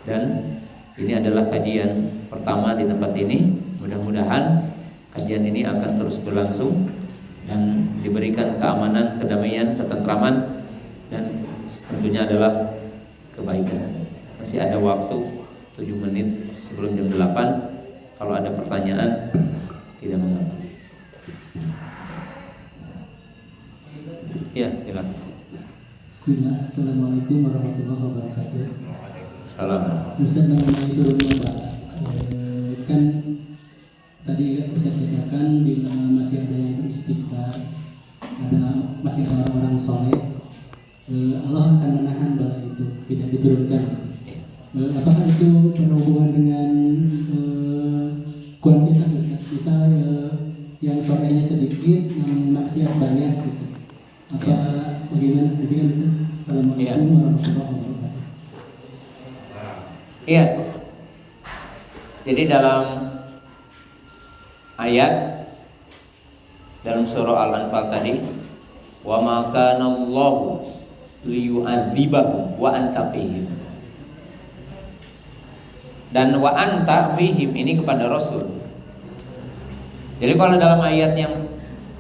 S1: Dan ini adalah kajian pertama di tempat ini. Mudah-mudahan kajian ini akan terus berlangsung dan diberikan keamanan, kedamaian, ketentraman, dan tentunya adalah kebaikan. Masih ada waktu 7 menit sebelum jam 8. Kalau ada pertanyaan, tidak mengapa. Ya, silakan.
S2: Bismillah. Assalamualaikum warahmatullahi wabarakatuh.
S1: Salam.
S2: Ustaz, mengenai turunnya Pak, kan tadi Ustaz katakan bila masih ada yang beristighfar, masih ada orang soleh, Allah akan menahan bala itu, tidak diturunkan. Apakah itu berhubungan dengan kuantitas Ustaz? Misal yang solehnya sedikit, yang maksiat banyak gitu. Apa bagaimana? Assalamualaikum warahmatullahi wabarakatuh.
S1: Iya. Jadi dalam ayat dalam surah Al-Anfal tadi, wa ma kana Allahu liyu'adzibahum wa anta fihim. Dan wa anta fihim ini kepada Rasul. Jadi kalau dalam ayat yang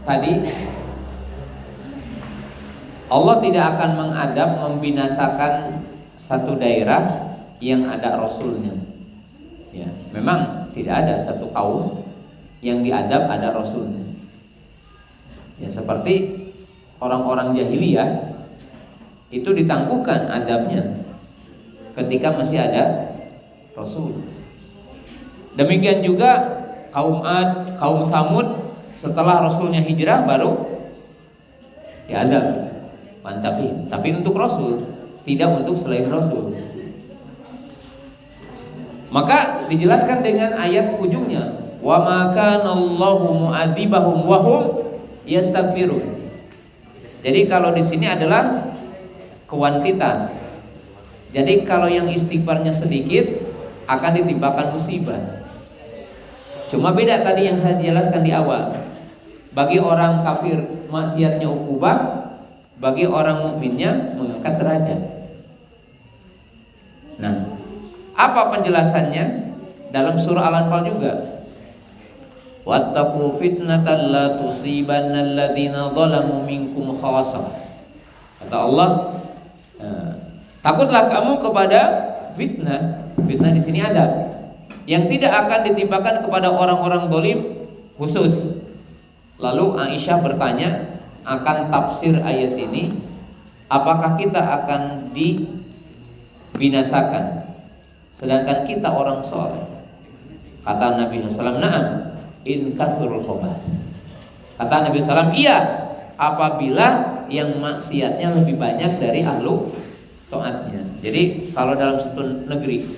S1: tadi, Allah tidak akan mengadab, membinasakan satu daerah yang ada Rasulnya. Ya, memang tidak ada satu kaum yang diadab ada Rasulnya. Ya, seperti orang-orang jahiliyah itu ditangguhkan adabnya ketika masih ada Rasul. Demikian juga kaum Ad, kaum Samud, setelah Rasulnya hijrah baru diadab. Mantafin. Tapi untuk Rasul, tidak untuk selain Rasul. Maka dijelaskan dengan ayat ujungnya, wa ma kana Allahu mu'adzibahum wa hum yastaghfirun. Jadi kalau di sini adalah kuantitas. Jadi kalau yang istighfarnya sedikit akan ditimpakan musibah. Cuma beda tadi yang saya jelaskan di awal. Bagi orang kafir maksiatnya ukubah, bagi orang mukminnya mengangkat derajat. Nah, apa penjelasannya? Dalam surah Al-Anfal juga. Wattaqu fitnatan la tusibanna alladziina zalamu minkum khassah. Kata Allah, takutlah kamu kepada fitnah. Fitnah di sini ada yang tidak akan ditimpakan kepada orang-orang zalim khusus. Lalu Aisyah bertanya akan tafsir ayat ini, apakah kita akan dibinasakan sedangkan kita orang soleh? Kata Nabi SAW, na'am in kathrul khabath. Kata Nabi SAW, iya, apabila yang maksiatnya lebih banyak dari ahlu taatnya. Jadi kalau dalam satu negeri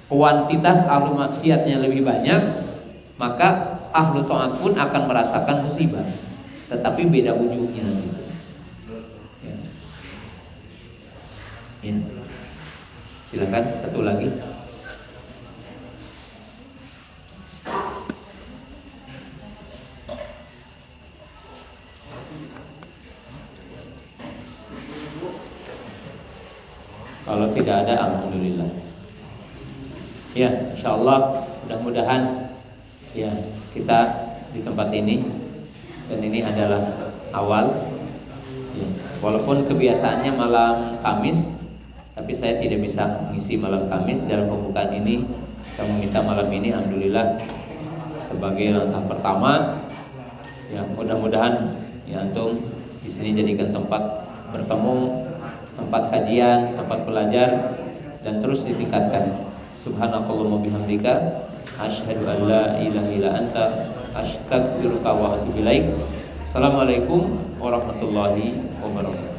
S1: kuantitas ahlu maksiatnya lebih banyak, maka ahlu taat pun akan merasakan musibah, tetapi beda ujungnya gitu. Ya. Ya. Silakan satu lagi. Kalau tidak ada, alhamdulillah. Ya, insyaallah mudah-mudahan ya kita di tempat ini, dan ini adalah awal. Ya, walaupun kebiasaannya malam Kamis, tapi saya tidak bisa mengisi malam Kamis. Dalam pembukaan ini kami minta malam ini, alhamdulillah, sebagai langkah pertama. Ya, mudah-mudahan ya antum di sini jadikan tempat bertemu, tempat kajian, tempat belajar, dan terus ditingkatkan. Subhanakallahumma bihamdika asyhadu an la ilaha illa anta astaghfiruka wa atubu ilaik. Assalamualaikum warahmatullahi wabarakatuh.